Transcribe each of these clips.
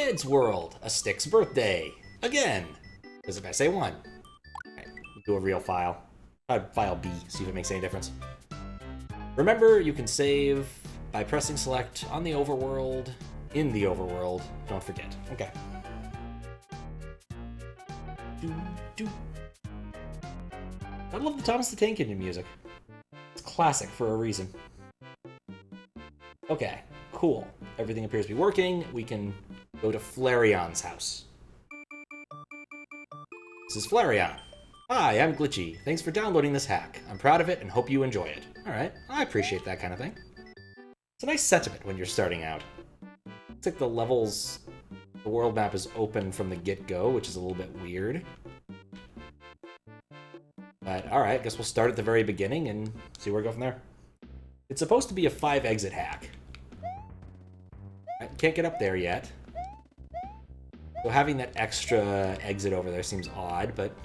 Mid's World, a Stick's birthday. Again. Because if I say one. Alright, do a real file. File B, see if it makes any difference. Remember, you can save by pressing select on the overworld, in the overworld. Don't forget. Okay. I love the Thomas the Tank Engine music. It's classic for a reason. Okay, cool. Everything appears to be working. We can go to FLAREON'S house. This is Flareon. Hi, I'm Glitchy. Thanks for downloading this hack. I'm proud of it and hope you enjoy it. Alright, I appreciate that kind of thing. It's a nice sentiment when you're starting out. It's like the levels, the world map is open from the get-go, which is a little bit weird. But alright, I guess we'll start at the very beginning and see where we go from there. It's supposed to be a 5-exit hack. I can't get up there yet. So having that extra exit over there seems odd, but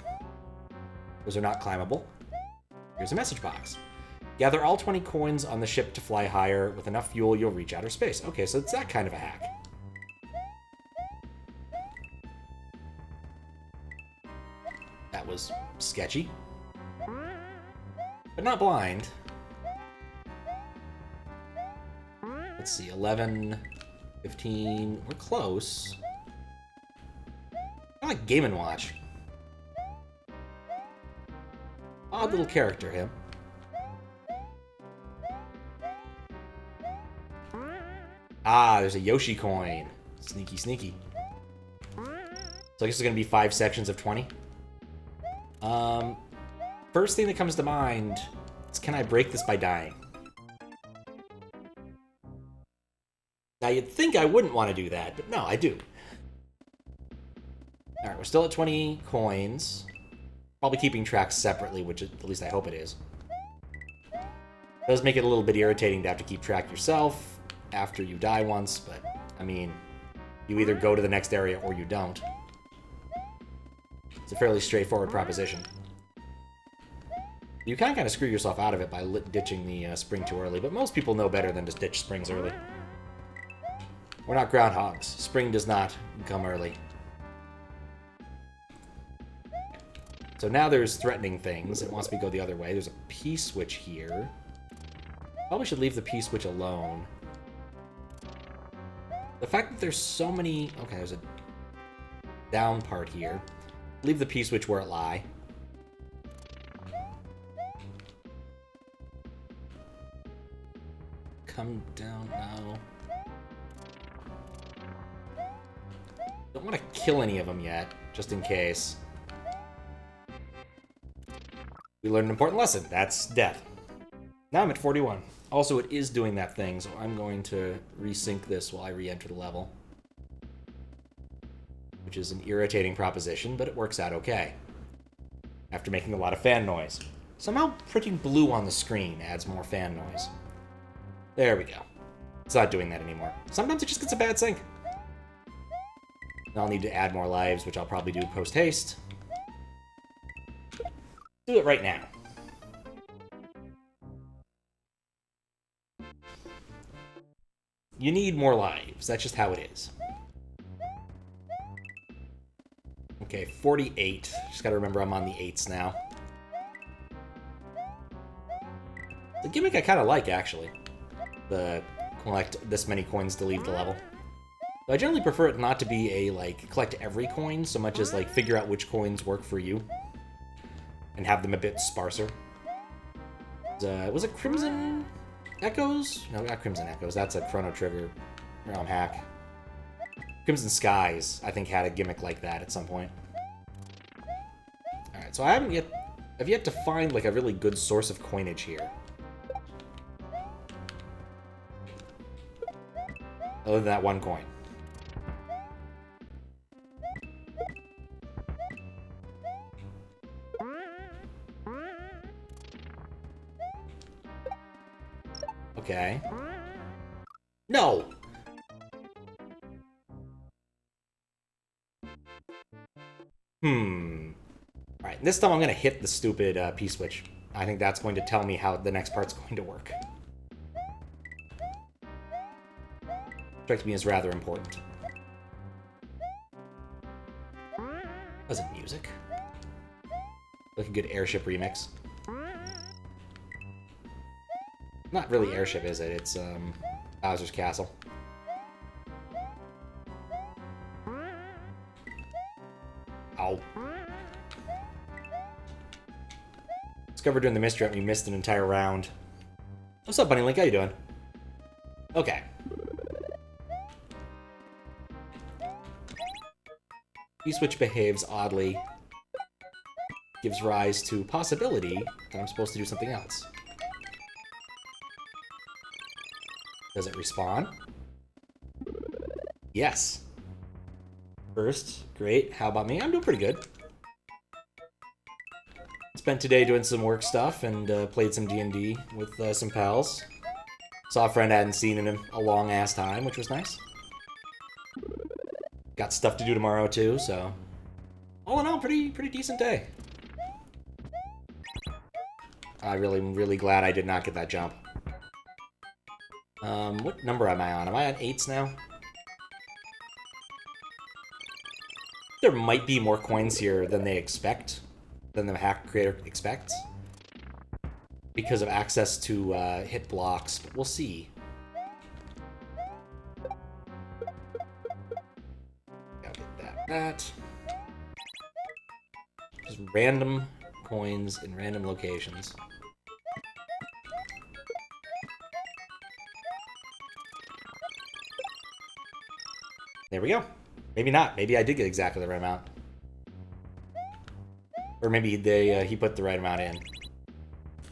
those are not climbable. Here's a message box. Gather all 20 coins on the ship to fly higher. With enough fuel, you'll reach outer space. Okay, so it's that kind of a hack. That was sketchy. But not blind. Let's see, 11, 15, we're close. I like Game & Watch. Odd little character, him. Ah, there's a Yoshi coin. Sneaky, sneaky. So I guess it's gonna be 5 sections of 20. First thing that comes to mind is, can I break this by dying? Now, you'd think I wouldn't want to do that, but no, I do. Alright, we're still at 20 coins. Probably keeping tracks separately, which at least I hope it is. It does make it a little bit irritating to have to keep track yourself after you die once, but, I mean, you either go to the next area or you don't. It's a fairly straightforward proposition. You can kind of screw yourself out of it by ditching the spring too early, but most people know better than to ditch springs early. We're not groundhogs. Spring does not come early. So now there's threatening things. It wants me to go the other way. There's a P-switch here. Probably should leave the P-switch alone. The fact that there's so many... Okay, there's a down part here. Leave the P-switch where it lie. Come down now. Don't want to kill any of them yet, just in case. We learned an important lesson. That's death. Now I'm at 41. Also, it is doing that thing, so I'm going to resync this while I re-enter the level. Which is an irritating proposition, but it works out okay. After making a lot of fan noise. Somehow printing blue on the screen adds more fan noise. There we go. It's not doing that anymore. Sometimes it just gets a bad sync. I'll need to add more lives, which I'll probably do post-haste. Do it right now. You need more lives. That's just how it is. Okay, 48. Just gotta remember I'm on the 8s now. The gimmick I kind of like, actually. The collect this many coins to leave the level. But I generally prefer it not to be a, like, collect every coin, so much as, like, figure out which coins work for you. And have them a bit sparser. Was it Crimson Echoes? No, not Crimson Echoes. That's a Chrono Trigger realm hack. Crimson Skies, I think, had a gimmick like that at some point. Alright, so I've yet to find, like, a really good source of coinage here. Other than that one coin. Okay. No! Alright, this time I'm gonna hit the stupid P-switch. I think that's going to tell me how the next part's going to work. Strikes me as rather important. Wasn't music. Like a good airship remix. Not really airship, is it? It's Bowser's Castle. Ow. Discovered during the mystery hunt we missed an entire round. What's up, Bunny Link? How you doing? Okay. E-switch behaves oddly. Gives rise to possibility that I'm supposed to do something else. Does it respawn? Yes. First, great. How about me? I'm doing pretty good. Spent today doing some work stuff and played some D&D with some pals. Saw a friend I hadn't seen in a long-ass time, which was nice. Got stuff to do tomorrow, too, so... all in all, pretty decent day. I'm really glad I did not get that jump. What number am I on? Am I on 8s now? There might be more coins here than they expect. Than the hack creator expects. Because of access to hit blocks, but we'll see. Gotta get that. Just random coins in random locations. There we go. Maybe not. Maybe I did get exactly the right amount. Or maybe he put the right amount in.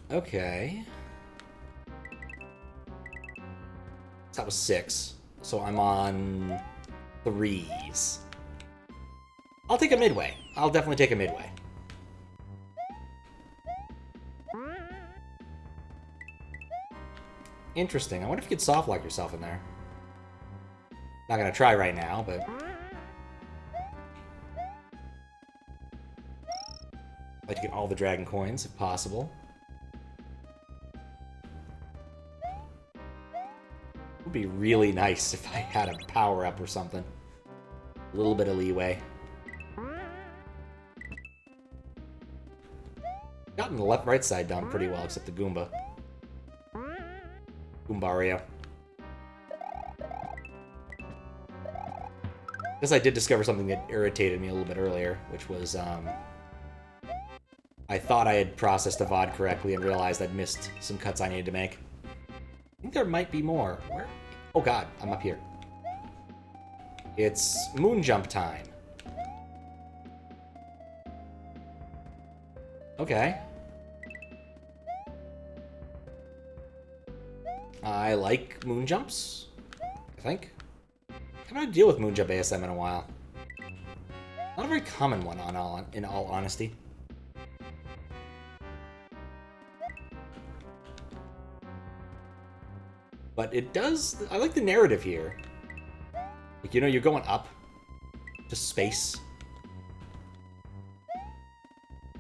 Okay. So that was 6. So I'm on 3s. I'll take a midway. I'll definitely take a midway. Interesting. I wonder if you could soft lock yourself in there. Not gonna try right now, but... I'd like to get all the dragon coins, if possible. It would be really nice if I had a power-up or something. A little bit of leeway. Gotten the left-right side done pretty well, except the Goomba. Goombario. Guess I did discover something that irritated me a little bit earlier, which was, I thought I had processed the VOD correctly and realized I'd missed some cuts I needed to make. I think there might be more. Where? Oh god, I'm up here. It's moon jump time. Okay. I like moon jumps, I think. I haven't had to deal with moon jump ASM in a while. Not a very common one, in all honesty. But it does... I like the narrative here. Like, you know, you're going up to space.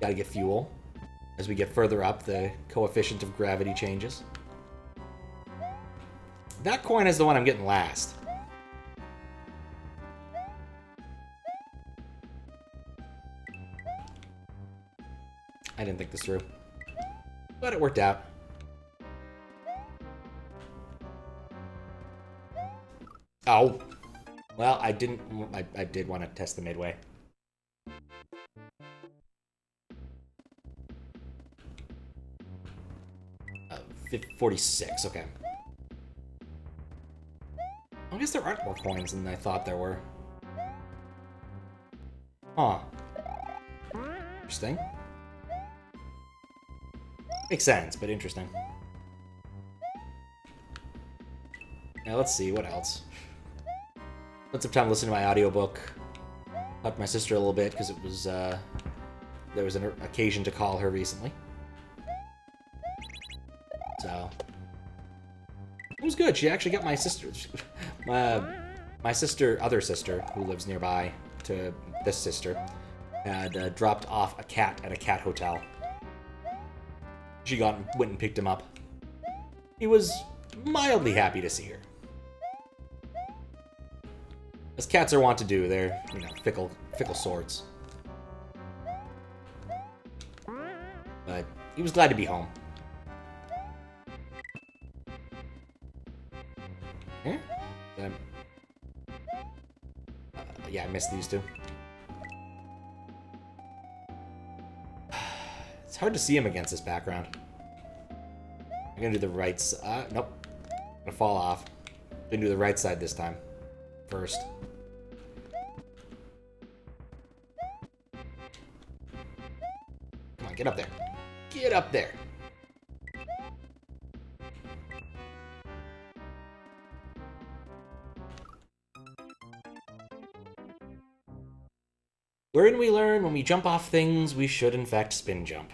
Gotta get fuel. As we get further up, the coefficient of gravity changes. That coin is the one I'm getting last. I didn't think this through. But it worked out. Oh. Well, I didn't... I did want to test the midway. 46, okay. I guess there aren't more coins than I thought there were. Huh. Interesting. Makes sense, but interesting. Now let's see, what else? Spent some time listening to my audiobook. Talked to my sister a little bit, because it was, there was an occasion to call her recently. So... it was good. She actually got my sister... other sister, who lives nearby to this sister, had dropped off a cat at a cat hotel. She went and picked him up. He was mildly happy to see her. As cats are wont to do, they're, you know, fickle sorts. He was glad to be home. Eh? Yeah, I missed these two. It's hard to see him against this background. I'm gonna do the right side. Nope. I'm gonna fall off. I'm gonna do the right side this time. First. Come on, get up there. Get up there. Wherein we learn when we jump off things, we should in fact spin jump.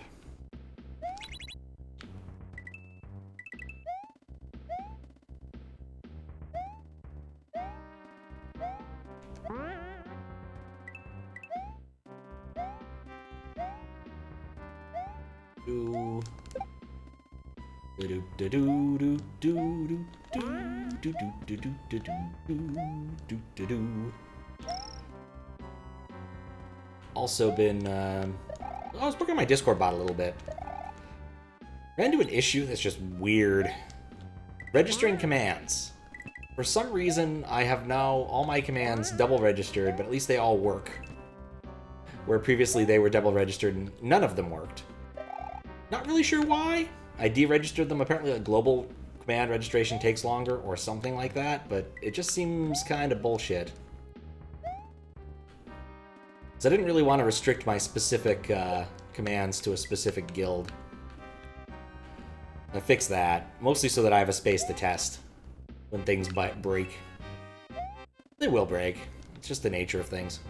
Also been, I was working on my Discord bot a little bit. Ran into an issue that's just weird. Registering commands. For some reason, I have now all my commands double registered, but at least they all work. Where previously they were double registered and none of them worked. Not really sure why. I deregistered them. Apparently a global command registration takes longer or something like that, but it just seems kind of bullshit. So I didn't really want to restrict my specific commands to a specific guild. I fixed that, mostly so that I have a space to test when things break. They will break. It's just the nature of things.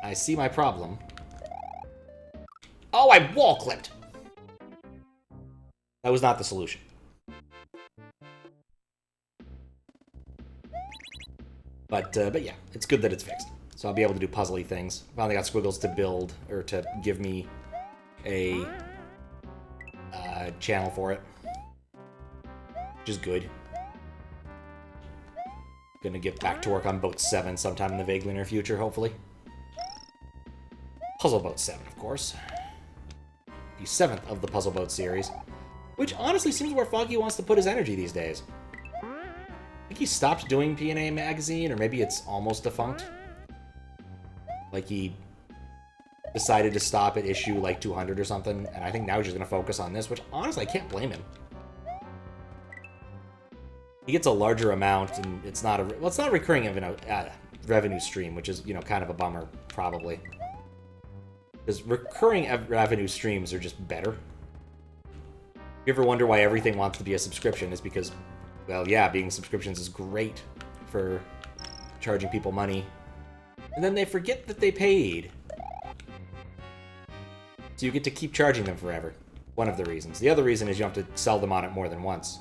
I see my problem. Oh, I wall clipped! That was not the solution. But yeah, it's good that it's fixed. So I'll be able to do puzzly things. Finally got squiggles to build, or to give me a channel for it. Which is good. Gonna get back to work on Boat 7 sometime in the vaguely near future, hopefully. Puzzle Boat 7, of course. The 7th of the Puzzle Boat series. Which honestly seems where Foggy wants to put his energy these days. I think he stopped doing P&A Magazine, or maybe it's almost defunct. Like he decided to stop at issue like 200 or something, and I think now he's just going to focus on this, which honestly I can't blame him. He gets a larger amount, and it's not a it's not a recurring revenue stream, which is, you know, kind of a bummer, probably. Because recurring revenue streams are just better. If you ever wonder why everything wants to be a subscription, is because, well, yeah, being subscriptions is great for charging people money. And then they forget that they paid. So you get to keep charging them forever. One of the reasons. The other reason is you have to sell them on it more than once.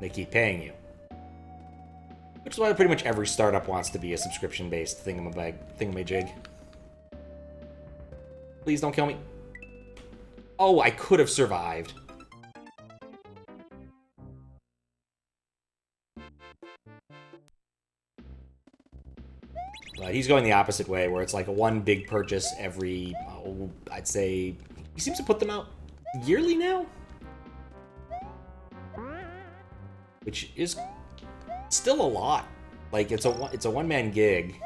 They keep paying you. Which is why pretty much every startup wants to be a subscription-based thingamajig. Please don't kill me. Oh, I could have survived. But he's going the opposite way, where it's like a one big purchase every, I'd say, he seems to put them out yearly now? Which is still a lot. Like, it's a one-man gig.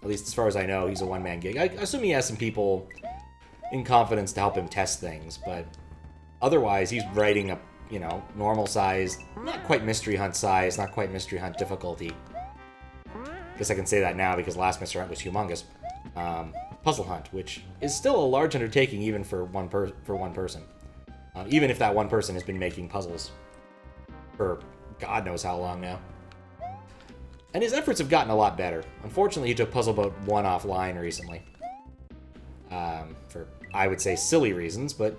At least as far as I know, he's a one-man gig. I assume he has some people in confidence to help him test things, but otherwise he's writing a, you know, normal size, not quite Mystery Hunt size, not quite Mystery Hunt difficulty. Guess I can say that now because last Mystery Hunt was humongous. Puzzle Hunt, which is still a large undertaking even for one person. Even if that one person has been making puzzles for God knows how long now. And his efforts have gotten a lot better. Unfortunately, he took Puzzle Boat 1 offline recently. For, I would say, silly reasons, but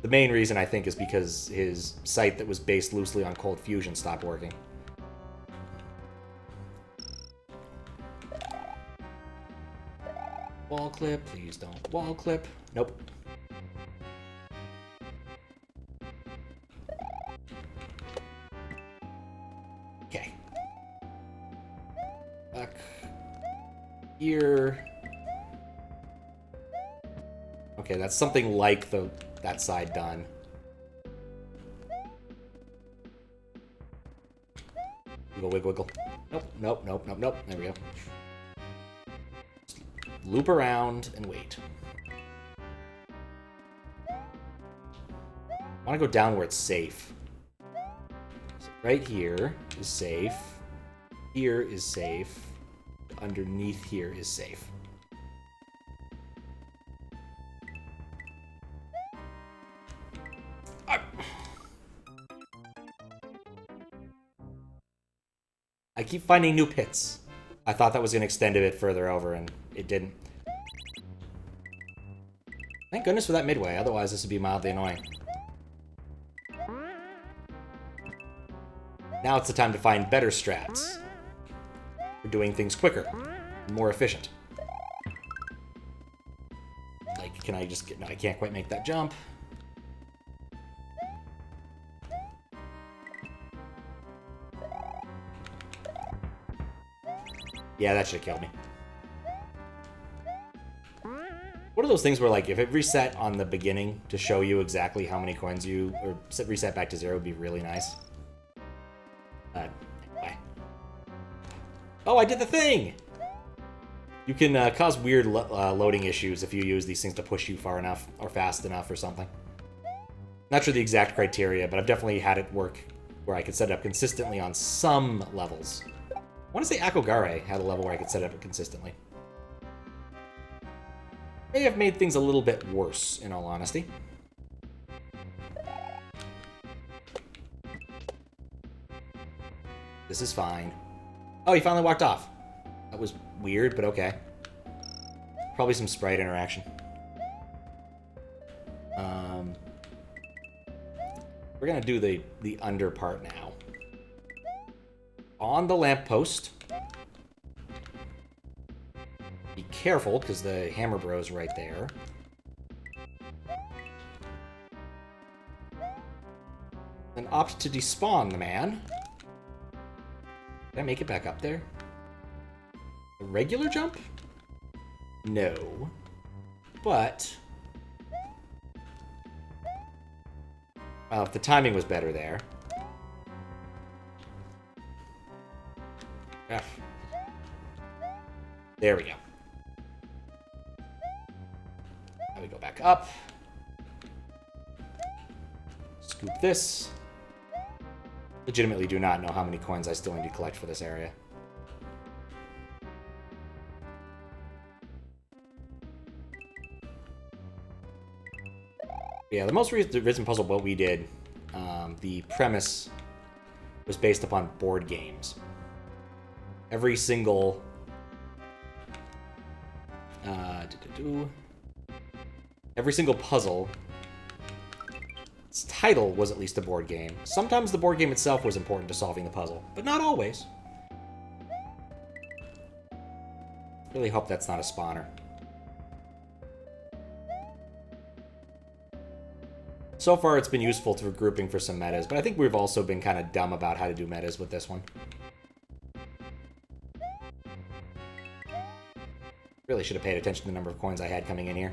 the main reason, I think, is because his site that was based loosely on Cold Fusion stopped working. Wall clip, please don't wall clip. Nope. Okay. Back here. Okay, that's something like that side done. Wiggle, wiggle, wiggle. Nope, nope, nope, nope, nope. There we go. Just loop around and wait. I want to go down where it's safe. So right here is safe. Here is safe. Underneath here is safe. I keep finding new pits. I thought that was going to extend a bit further over, and it didn't. Thank goodness for that midway, otherwise this would be mildly annoying. Now it's the time to find better strats. For doing things quicker, more efficient. Like, can I just get... No, I can't quite make that jump. Yeah, that should have killed me. What are those things where, like, if it reset on the beginning to show you exactly how many coins you... Or reset back to 0 would be really nice. Anyway. Oh, I did the thing! You can cause weird loading issues if you use these things to push you far enough or fast enough or something. Not sure the exact criteria, but I've definitely had it work where I could set it up consistently on some levels. I want to say Akogare had a level where I could set it up consistently. May have made things a little bit worse, in all honesty. This is fine. Oh, he finally walked off. That was weird, but okay. Probably some sprite interaction. We're gonna do the under part now. On the lamppost. Be careful, because the hammer bro's right there. Then opt to despawn the man. Did I make it back up there? A regular jump? No. But... well, if the timing was better there. F. There we go. Now we go back up. Scoop this. Legitimately do not know how many coins I still need to collect for this area. Yeah, the most recent puzzle what we did, the premise was based upon board games. Every single every single puzzle, its title was at least a board game. Sometimes the board game itself was important to solving the puzzle, but not always. Really hope that's not a spawner. So far, it's been useful for grouping for some metas, but I think we've also been kind of dumb about how to do metas with this one. Really should have paid attention to the number of coins I had coming in here.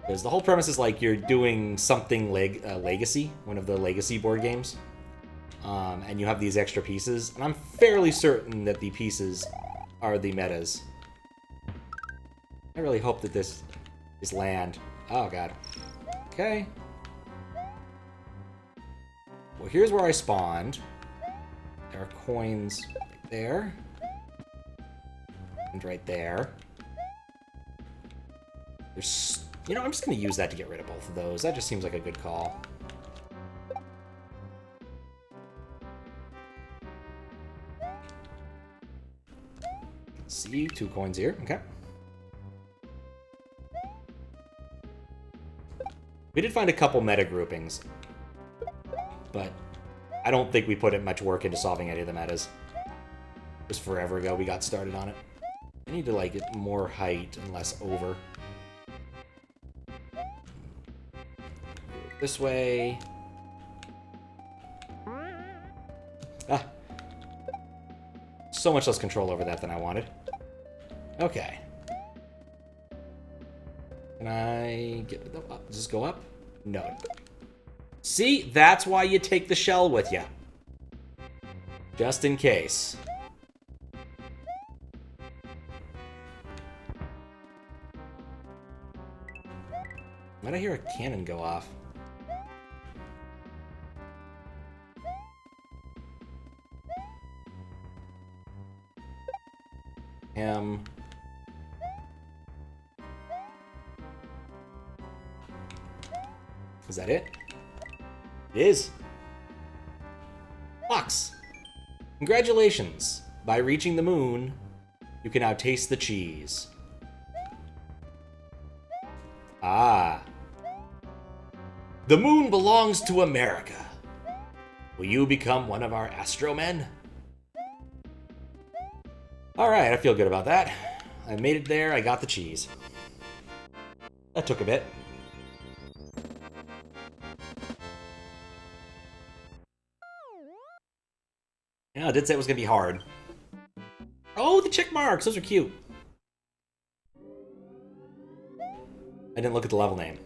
Because the whole premise is like you're doing something Legacy, one of the Legacy board games, and you have these extra pieces, and I'm fairly certain that the pieces are the metas. I really hope that this is land. Oh, God. Okay. Well, here's where I spawned. There are coins right there. And right there. There's... you know, I'm just going to use that to get rid of both of those. That just seems like a good call. See, 2 coins here. Okay. We did find a couple meta groupings, but I don't think we put much work into solving any of the metas. It was forever ago we got started on it. I need to, like, get more height and less over. This way. Ah. so much less control over that than I wanted. Okay. Can I get up? Does this go up? No. See? That's why you take the shell with you. Just in case. Why'd I hear a cannon go off? Is that it? It is. Fox. Congratulations. By reaching the moon, you can now taste the cheese. Ah. The moon belongs to America. Will you become one of our astromen? Alright, I feel good about that. I made it there, I got the cheese. That took a bit. Yeah, I did say it was gonna be hard. Oh, the check marks! Those are cute. I didn't look at the level name.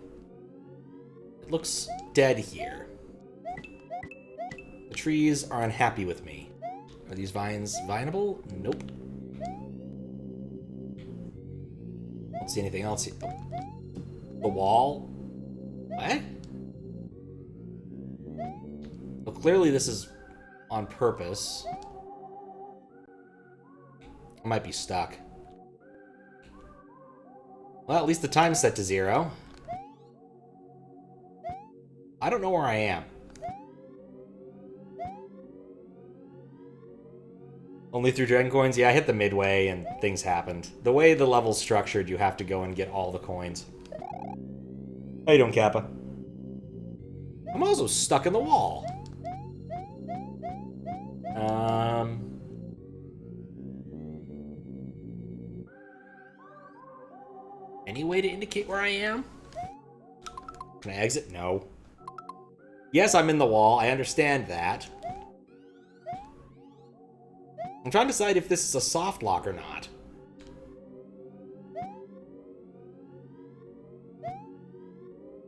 It looks dead here. The trees are unhappy with me. Are these vines vineable? Nope. Don't see anything else here. Oh. The wall? What? Well, clearly this is on purpose. I might be stuck. Well, at least the time's set to 0. I don't know where I am. Only through Dragon Coins? Yeah, I hit the midway and things happened. The way the level's structured, you have to go and get all the coins. How you doing, Kappa? I'm also stuck in the wall. Any way to indicate where I am? Can I exit? No. Yes, I'm in the wall. I understand that. I'm trying to decide if this is a soft lock or not.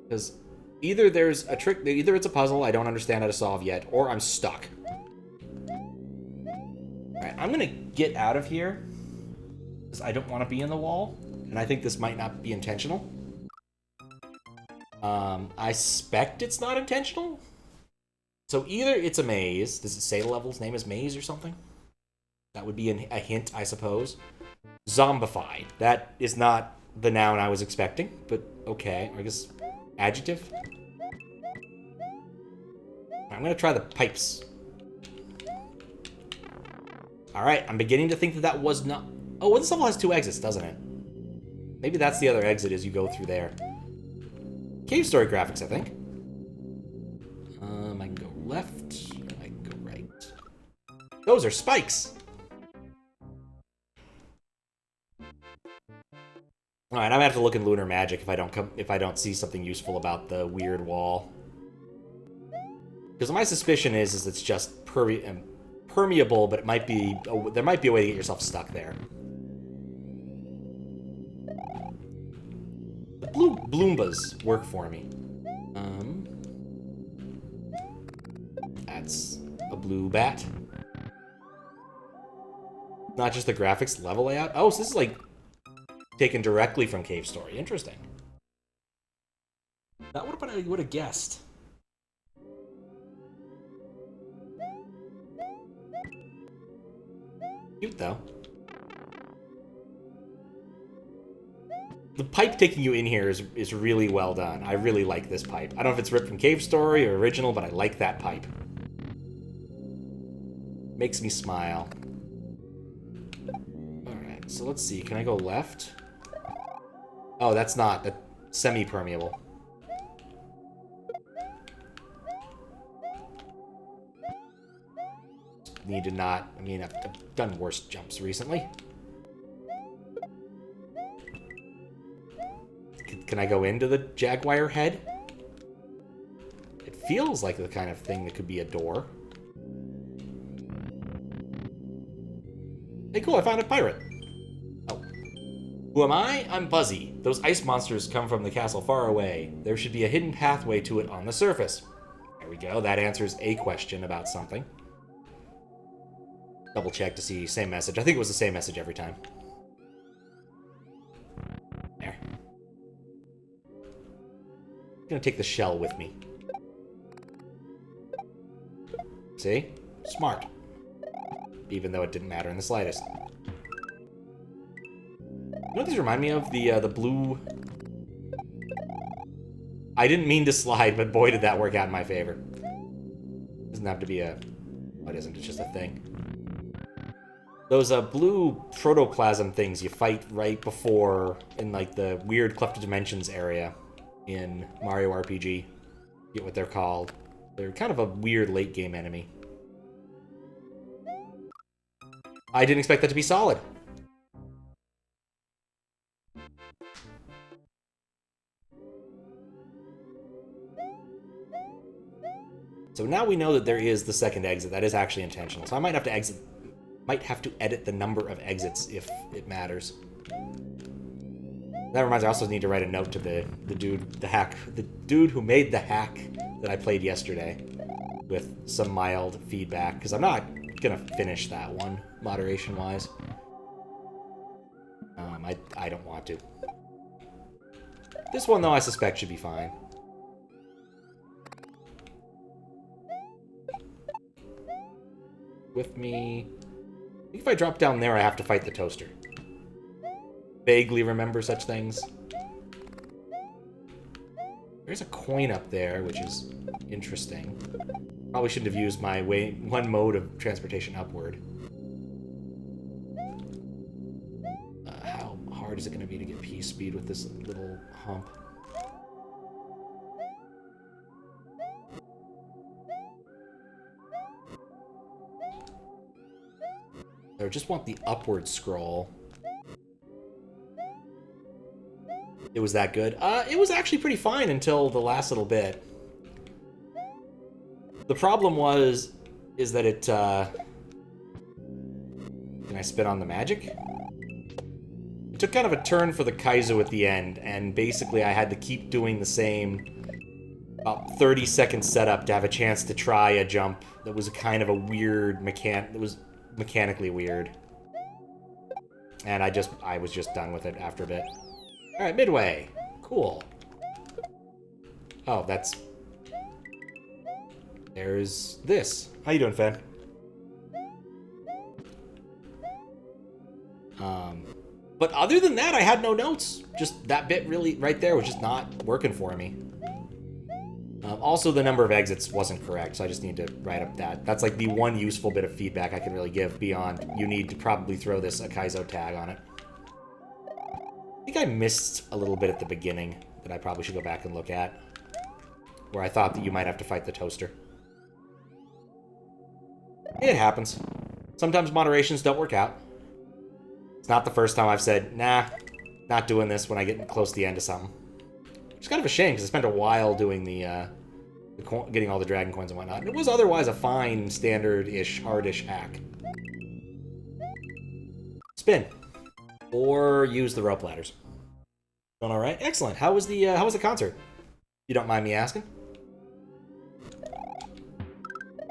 Because either there's a trick, either it's a puzzle I don't understand how to solve yet, or I'm stuck. Alright, I'm gonna get out of here. Because I don't want to be in the wall. And I think this might not be intentional. I suspect it's not intentional. So either it's a maze. Does it say the level's name is maze or something? That would be a hint, I suppose. Zombified. That is not the noun I was expecting, but okay. I guess adjective. I'm gonna try the pipes. Alright, I'm beginning to think that that was not... Oh, well, this level has 2 exits, doesn't it? Maybe that's the other exit as you go through there. Cave story graphics, I think. I can go left. I can go right. Those are spikes! Alright, I'm gonna have to look in Lunar Magic if I don't see something useful about the weird wall. Because my suspicion is it's just permeable, but it might be there might be a way to get yourself stuck there. The blue Bloombas work for me. That's a blue bat. Not just the graphics, level layout. Oh, so this is like taken directly from Cave Story. Interesting. Not what I would have guessed. Cute though. The pipe taking you in here is really well done. I really like this pipe. I don't know if it's ripped from Cave Story or original, but I like that pipe. Makes me smile. Alright, so let's see. Can I go left? Oh, that's not. That's semi-permeable. Need to not... I mean, I've done worse jumps recently. Can I go into the Jaguar head? It feels like the kind of thing that could be a door. Hey, cool, I found a pirate. Oh. Who am I? I'm Buzzy. Those ice monsters come from the castle far away. There should be a hidden pathway to it on the surface. There we go. That answers a question about something. Double check to see same message. I think it was the same message every time. There. I'm gonna take the shell with me. See? Smart. Even though it didn't matter in the slightest. You know what these remind me of? The blue... I didn't mean to slide, but boy did that work out in my favor. Doesn't have to be a... What isn't? It's just a thing. Those blue protoplasm things you fight right before in like the weird Cleft of Dimensions area in Mario RPG. Get what they're called. They're kind of a weird late game enemy. I didn't expect that to be solid. So now we know that there is the second exit. That is actually intentional. So I might have to edit the number of exits if it matters. That reminds me, I also need to write a note to the dude who made the hack that I played yesterday with some mild feedback, because I'm not gonna finish that one moderation wise. I don't want to. This one though I suspect should be fine. With me. I think if I drop down there I have to fight the toaster. Vaguely remember such things. There's a coin up there, which is interesting. Probably shouldn't have used my one mode of transportation upward. How hard is it going to be to get P speed with this little hump? I just want the upward scroll. It was that good? It was actually pretty fine until the last little bit. The problem is that it, can I spin on the magic? It took kind of a turn for the Kaizo at the end, and basically I had to keep doing the same about 30-second setup to have a chance to try a jump that was kind of a weird that was mechanically weird. And I was just done with it after a bit. Alright, midway. Cool. Oh, that's... There's this. How you doing, Fen? But other than that, I had no notes. Just that bit really, right there, was just not working for me. Also, the number of exits wasn't correct, so I just need to write up that. That's like the one useful bit of feedback I can really give beyond you need to probably throw this Kaizo tag on it. I think I missed a little bit at the beginning that I probably should go back and look at, where I thought that you might have to fight the toaster. It happens. Sometimes moderations don't work out. It's not the first time I've said, nah, not doing this when I get close to the end of something. It's kind of a shame, because I spent a while doing getting all the dragon coins and whatnot. And it was otherwise a fine, standard-ish, hard-ish hack. Spin. Or use the rope ladders. Going all right? Excellent. How was the concert? You don't mind me asking?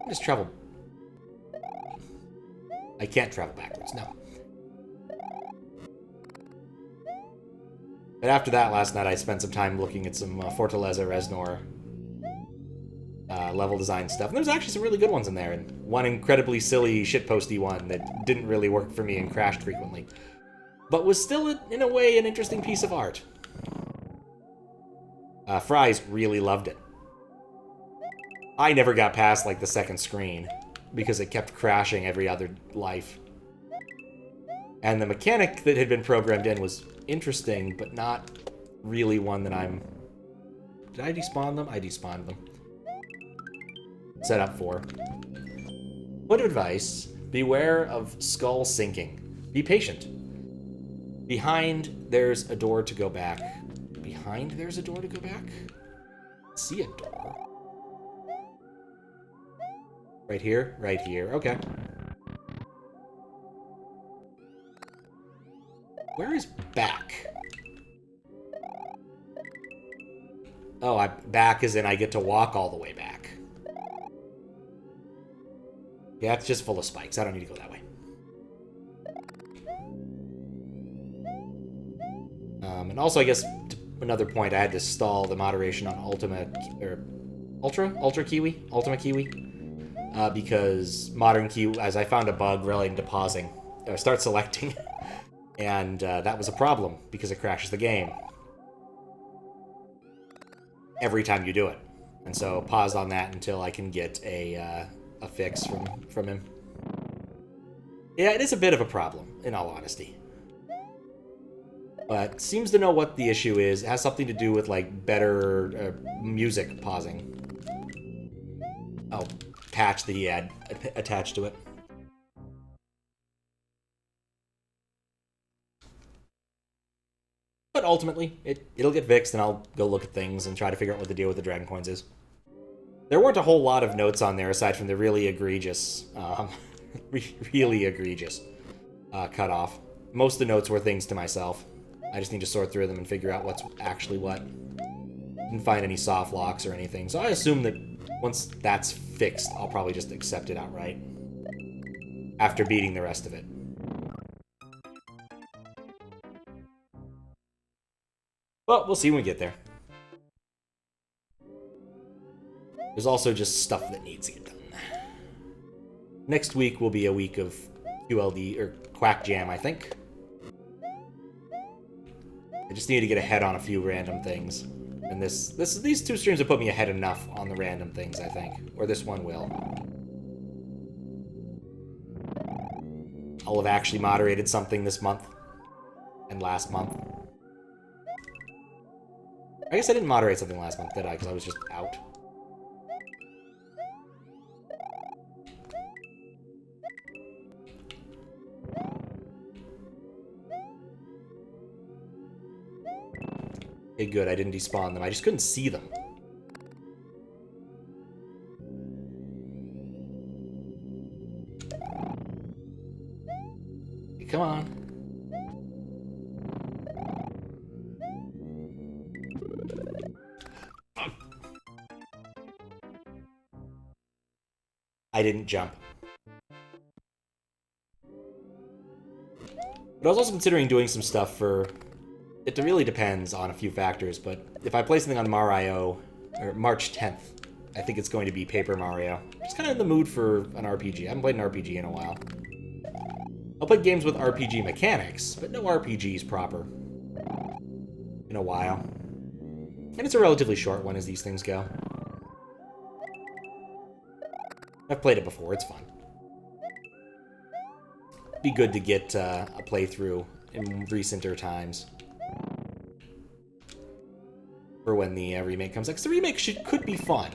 Just travel. I can't travel backwards, no. But after that, last night, I spent some time looking at some Fortaleza Reznor level design stuff. And there's actually some really good ones in there, and one incredibly silly shitposty one that didn't really work for me and crashed frequently. But was still, in a way, an interesting piece of art. Fries really loved it. I never got past, like, the second screen, because it kept crashing every other life. And the mechanic that had been programmed in was interesting, but not really one that I'm... Did I despawn them? I despawned them. Set up for. Word of advice, beware of skull sinking. Be patient. Behind, there's a door to go back. Behind, there's a door to go back? See a door. Right here? Right here. Okay. Where is back? Oh, back is in I get to walk all the way back. Yeah, it's just full of spikes. I don't need to go that way. And also, I guess, another point, I had to stall the moderation on Ultima Kiwi? Because Modern Kiwi, as I found a bug relating to pausing, start selecting, and that was a problem, because it crashes the game every time you do it. And so, paused on that until I can get a fix from him. Yeah, it is a bit of a problem, in all honesty. But seems to know what the issue is. It has something to do with, like, better music pausing. Oh, patch that he had attached to it. But ultimately, it'll get fixed, and I'll go look at things and try to figure out what the deal with the Dragon Coins is. There weren't a whole lot of notes on there, aside from the really egregious, cutoff. Most of the notes were things to myself. I just need to sort through them and figure out what's actually what. Didn't find any soft locks or anything, so I assume that once that's fixed, I'll probably just accept it outright. After beating the rest of it. Well, we'll see when we get there. There's also just stuff that needs to get done. Next week will be a week of QLD, or Quack Jam, I think. I just need to get ahead on a few random things. And these two streams have put me ahead enough on the random things, I think. Or this one will. I'll have actually moderated something this month. And last month. I guess I didn't moderate something last month, did I? Because I was just out. Okay, good, I didn't despawn them. I just couldn't see them. Okay, come on. I didn't jump. But I was also considering doing some stuff for... It really depends on a few factors, but if I play something on Mario, or March 10th, I think it's going to be Paper Mario. Just kind of in the mood for an RPG. I haven't played an RPG in a while. I'll play games with RPG mechanics, but no RPGs proper. In a while. And it's a relatively short one as these things go. I've played it before, it's fun. Be good to get a playthrough in recenter times. For when the remake comes out. Because the remake could be fun.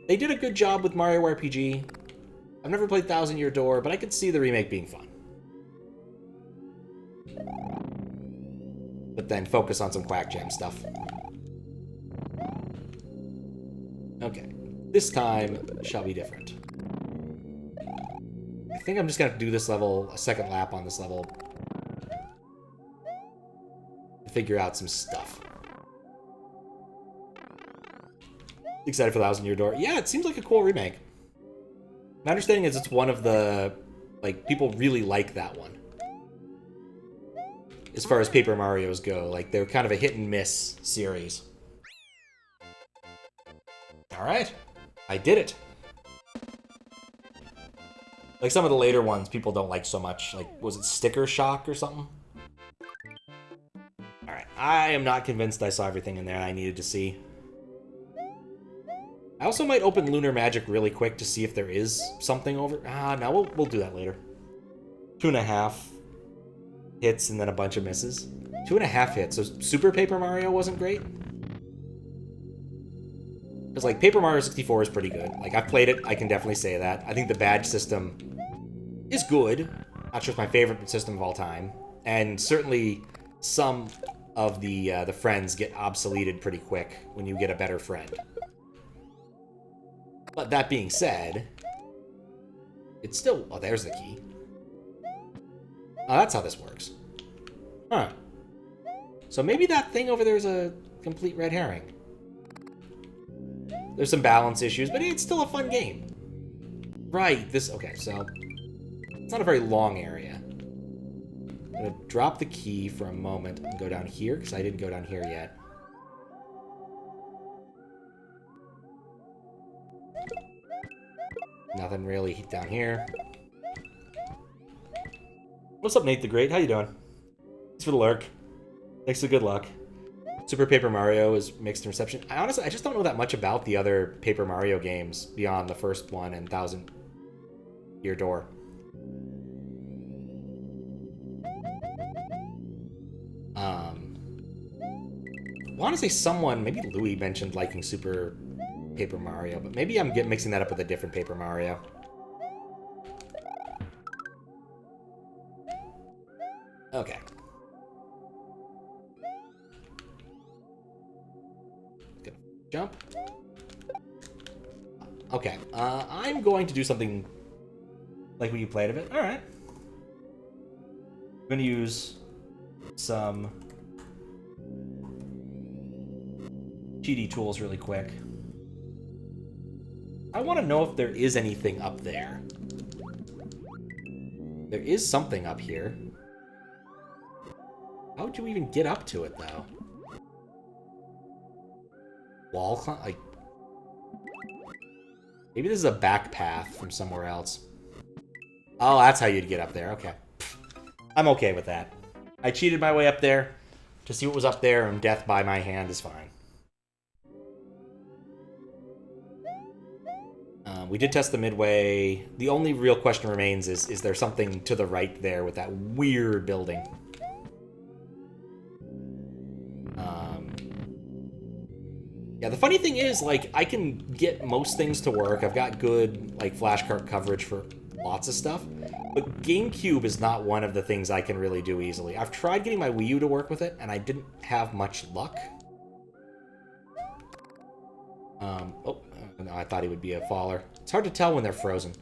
They did a good job with Mario RPG. I've never played Thousand Year Door, but I could see the remake being fun. But then focus on some Quack Jam stuff. Okay. This time shall be different. I think I'm just going to do this level, a second lap on this level. To figure out some stuff. Excited for Thousand Year Door. Yeah, it seems like a cool remake. My understanding is it's one of the... Like, people really like that one. As far as Paper Marios go. Like, they're kind of a hit-and-miss series. Alright. I did it. Like, some of the later ones people don't like so much. Like, was it Sticker Shock or something? Alright. I am not convinced I saw everything in there I needed to see. I also might open Lunar Magic really quick to see if there is something over... no, we'll do that later. 2.5 hits and then a bunch of misses. 2.5 hits, so Super Paper Mario wasn't great? Because, like, Paper Mario 64 is pretty good. Like, I've played it, I can definitely say that. I think the badge system is good. Not sure it's my favorite system of all time. And certainly some of the friends get obsoleted pretty quick when you get a better friend. But that being said, it's still... Oh, there's the key. Oh, that's how this works. Huh. So maybe that thing over there is a complete red herring. There's some balance issues, but it's still a fun game. Right, this... Okay, so... It's not a very long area. I'm gonna drop the key for a moment and go down here, because I didn't go down here yet. Nothing really down here. What's up, Nate the Great? How you doing? Thanks for the lurk. Thanks for the good luck. Super Paper Mario is mixed in reception. I just don't know that much about the other Paper Mario games beyond the first one and 1,000 Year Door. I want to say someone, maybe Louis mentioned liking Super Paper Mario, but maybe I'm mixing that up with a different Paper Mario. Okay. Gonna jump. Okay, I'm going to do something like what you played of it. Alright. I'm going to use some cheaty tools really quick. I want to know if there is anything up there. There is something up here. How would you even get up to it, though? Wall climb? Like... Maybe this is a back path from somewhere else. Oh, that's how you'd get up there. Okay. I'm okay with that. I cheated my way up there to see what was up there, and death by my hand is fine. We did test the midway. The only real question remains is there something to the right there with that weird building? Yeah, the funny thing is, like, I can get most things to work. I've got good, like, flashcard coverage for lots of stuff. But GameCube is not one of the things I can really do easily. I've tried getting my Wii U to work with it, and I didn't have much luck. Oh, no, I thought he would be a faller. It's hard to tell when they're frozen.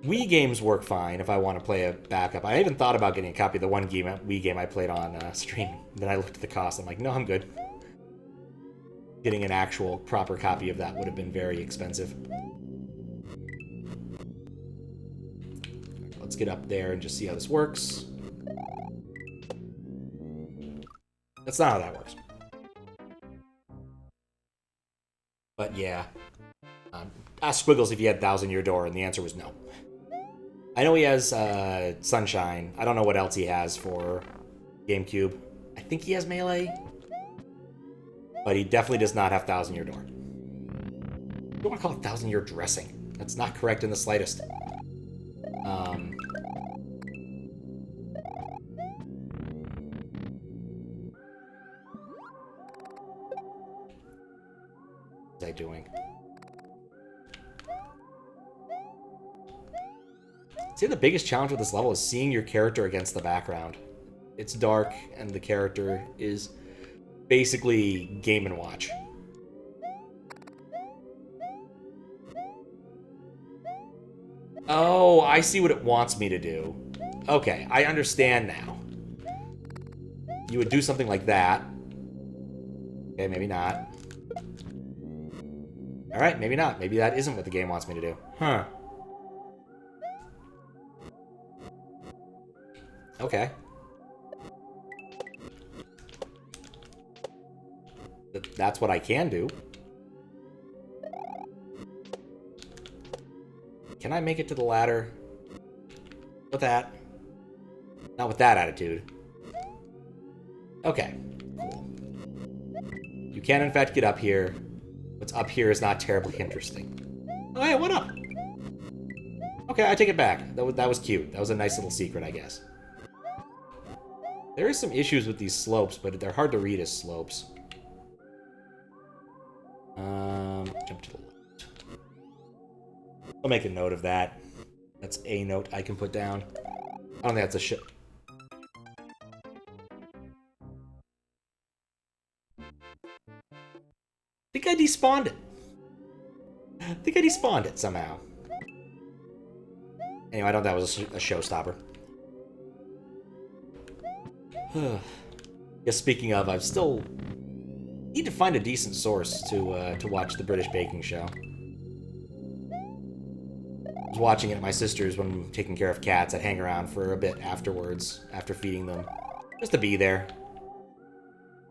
Wii games work fine if I want to play a backup. I even thought about getting a copy of the one Wii game I played on stream. Then I looked at the cost. I'm like, no, I'm good. Getting an actual proper copy of that would have been very expensive. Let's get up there and just see how this works. That's not how that works. But yeah. Ask Squiggles if he had 1,000 Year Door, and the answer was no. I know he has Sunshine. I don't know what else he has for GameCube. I think he has Melee. But he definitely does not have 1,000 Year Door. I don't want to call it 1,000 Year Dressing. That's not correct in the slightest. What was I doing? See, the biggest challenge with this level is seeing your character against the background. It's dark, and the character is basically Game & Watch. Oh, I see what it wants me to do. Okay, I understand now. You would do something like that. Okay, maybe not. Alright, maybe not. Maybe that isn't what the game wants me to do. Huh. Okay. That's what I can do. Can I make it to the ladder? With that? Not with that attitude. Okay, cool. You can, in fact, get up here. What's up here is not terribly interesting. Oh, hey, what up? Okay, I take it back. That was cute. That was a nice little secret, I guess. There is some issues with these slopes, but they're hard to read as slopes. Jump to the left. I'll make a note of that. That's a note I can put down. I don't think that's a shit. I think I despawned it. I think I despawned it somehow. Anyway, I don't think that was a showstopper. Yes, speaking of, I've still need to find a decent source to watch the British baking show. I was watching it at my sister's when I'm taking care of cats. I'd hang around for a bit afterwards, after feeding them, just to be there.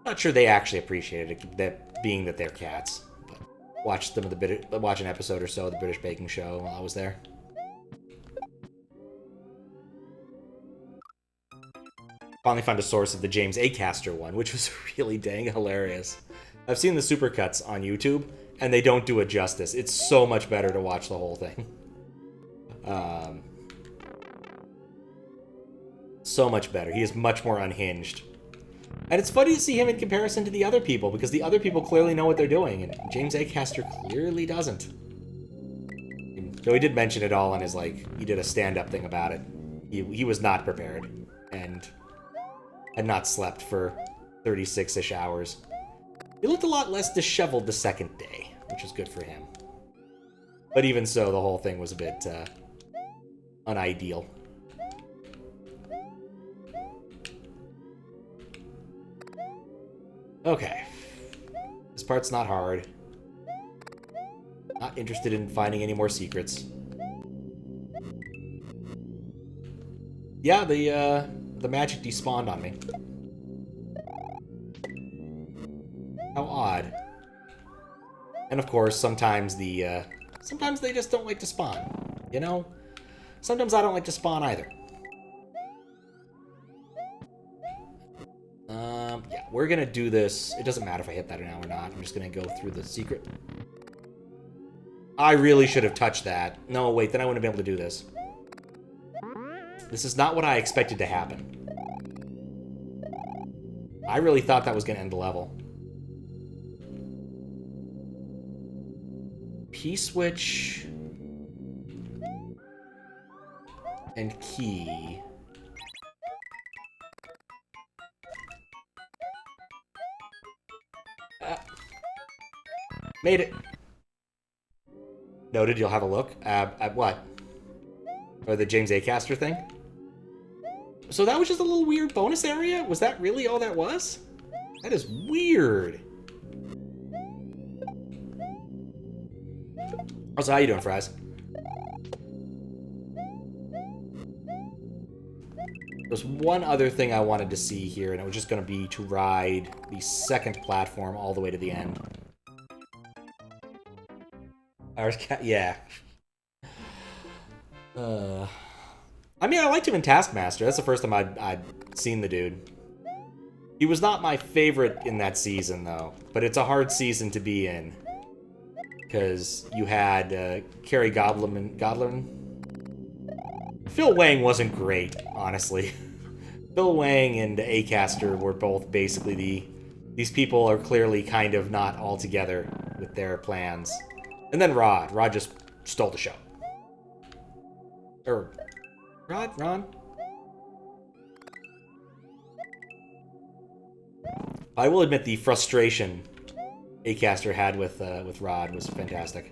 Not sure they actually appreciated it, that being that they're cats. But watch an episode or so of the British baking show while I was there. Finally found a source of the James Acaster one, which was really dang hilarious. I've seen the supercuts on YouTube, and they don't do it justice. It's so much better to watch the whole thing. So much better. He is much more unhinged. And it's funny to see him in comparison to the other people, because the other people clearly know what they're doing, and James Acaster clearly doesn't. Though he did mention it all in his, he did a stand-up thing about it. He was not prepared, and had not slept for 36-ish hours. He looked a lot less disheveled the second day, which was good for him. But even so, the whole thing was a bit, unideal. Okay. This part's not hard. Not interested in finding any more secrets. Yeah, the magic despawned on me. How odd. And of course, sometimes sometimes they just don't like to spawn. You know? Sometimes I don't like to spawn either. Yeah, we're gonna do this. It doesn't matter if I hit that now or not. I'm just gonna go through the secret. I really should have touched that. No, wait, then I wouldn't be able to do this. This is not what I expected to happen. I really thought that was gonna end the level. P-switch and key. Made it. Noted, you'll have a look. At what? Or the James Acaster thing? So that was just a little weird bonus area? Was that really all that was? That is weird. Also, how you doing, Fries? There's one other thing I wanted to see here, and it was just going to be to ride the second platform all the way to the end. Yeah. I mean, I liked him in Taskmaster. That's the first time I'd seen the dude. He was not my favorite in that season, though. But it's a hard season to be in. Because you had Carrie Godlin. Phil Wang wasn't great, honestly. Phil Wang and Acaster were both basically these people are clearly kind of not all together with their plans. And then Rod. Rod just stole the show. Or... Ron? I will admit the frustration Acaster had with Rod was fantastic.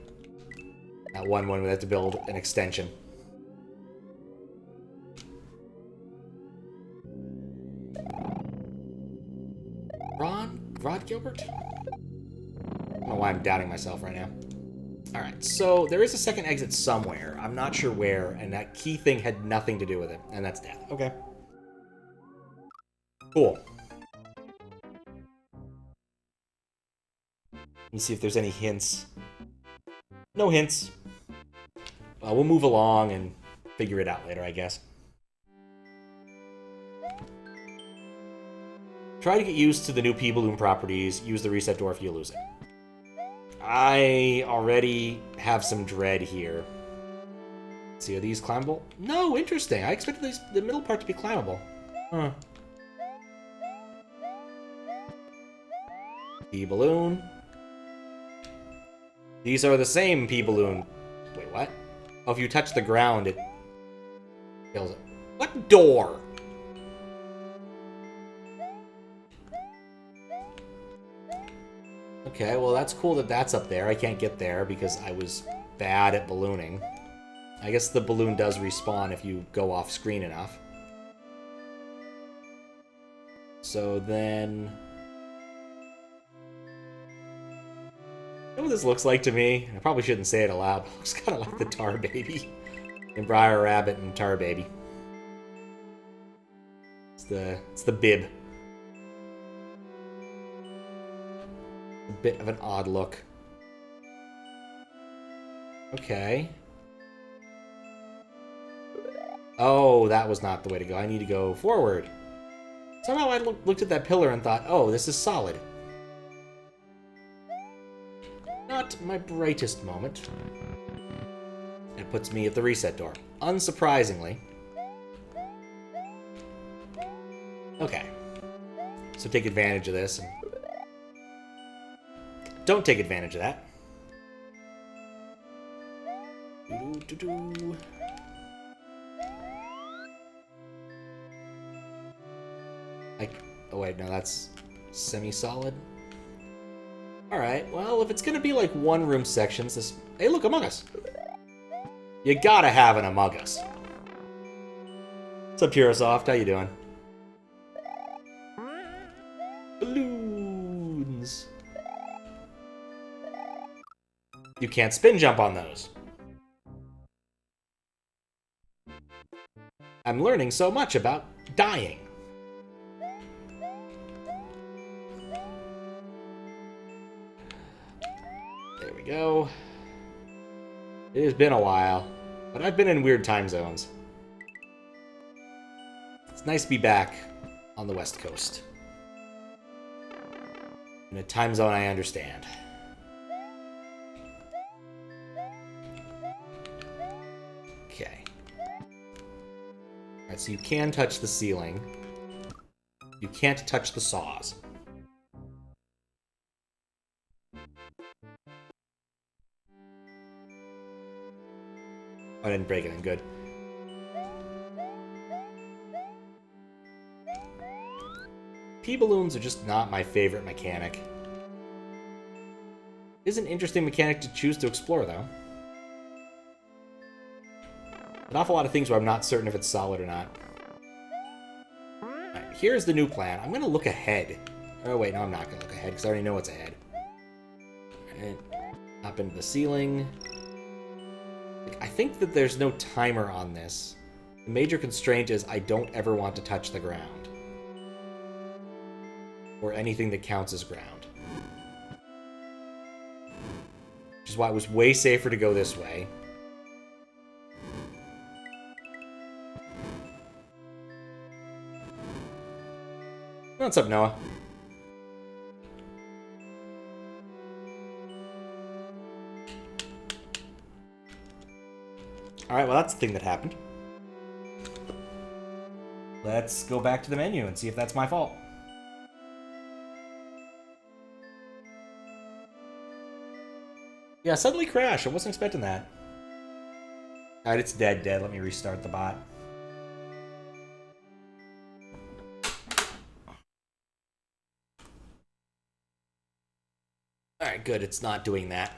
That one we had to build an extension. Rod Gilbert? I don't know why I'm doubting myself right now. Alright, so there is a second exit somewhere. I'm not sure where, and that key thing had nothing to do with it, and that's death. Okay. Cool. Let's see if there's any hints. No hints. We'll move along and figure it out later, I guess. Try to get used to the new P-Balloon properties. Use the reset door if you lose it. I already have some dread here. Let's see, are these climbable? No, interesting. I expected the middle part to be climbable. Huh. P-Balloon. These are the same P-Balloon. Wait, what? Oh, if you touch the ground, it kills it. What door? Okay, well that's cool that that's up there. I can't get there because I was bad at ballooning. I guess the balloon does respawn if you go off screen enough. So then... You know what this looks like to me? I probably shouldn't say it aloud, but it looks kind of like the Tar Baby. And Briar Rabbit and Tar Baby. It's the bib. A bit of an odd look. Okay. Oh, that was not the way to go. I need to go forward. Somehow I looked at that pillar and thought, oh, this is solid. Not my brightest moment. It puts me at the reset door. Unsurprisingly. Okay. So take advantage of this. And don't take advantage of that. Doo-doo-doo-doo. Oh wait, no, that's semi-solid. Alright, well, if it's gonna be like one-room sections, this... Hey, look, Among Us! You gotta have an Among Us. What's up, Purosoft? How you doing? Balloons! You can't spin jump on those. I'm learning so much about dying. There we go. It has been a while, but I've been in weird time zones. It's nice to be back on the West Coast. In a time zone I understand. Okay. Alright, so you can touch the ceiling. You can't touch the saws. I didn't break it, I'm good. P-balloons are just not my favorite mechanic. It is an interesting mechanic to choose to explore, though. An awful lot of things where I'm not certain if it's solid or not. Right, here's the new plan. I'm gonna look ahead. Oh wait, no, I'm not gonna look ahead, because I already know what's ahead. Alright, hop into the ceiling. I think that there's no timer on this. The major constraint is I don't ever want to touch the ground. Or anything that counts as ground. Which is why it was way safer to go this way. What's up, Noah? Alright, well that's the thing that happened. Let's go back to the menu and see if that's my fault. Yeah, suddenly crash. I wasn't expecting that. Alright, it's dead. Let me restart the bot. Alright, good. It's not doing that.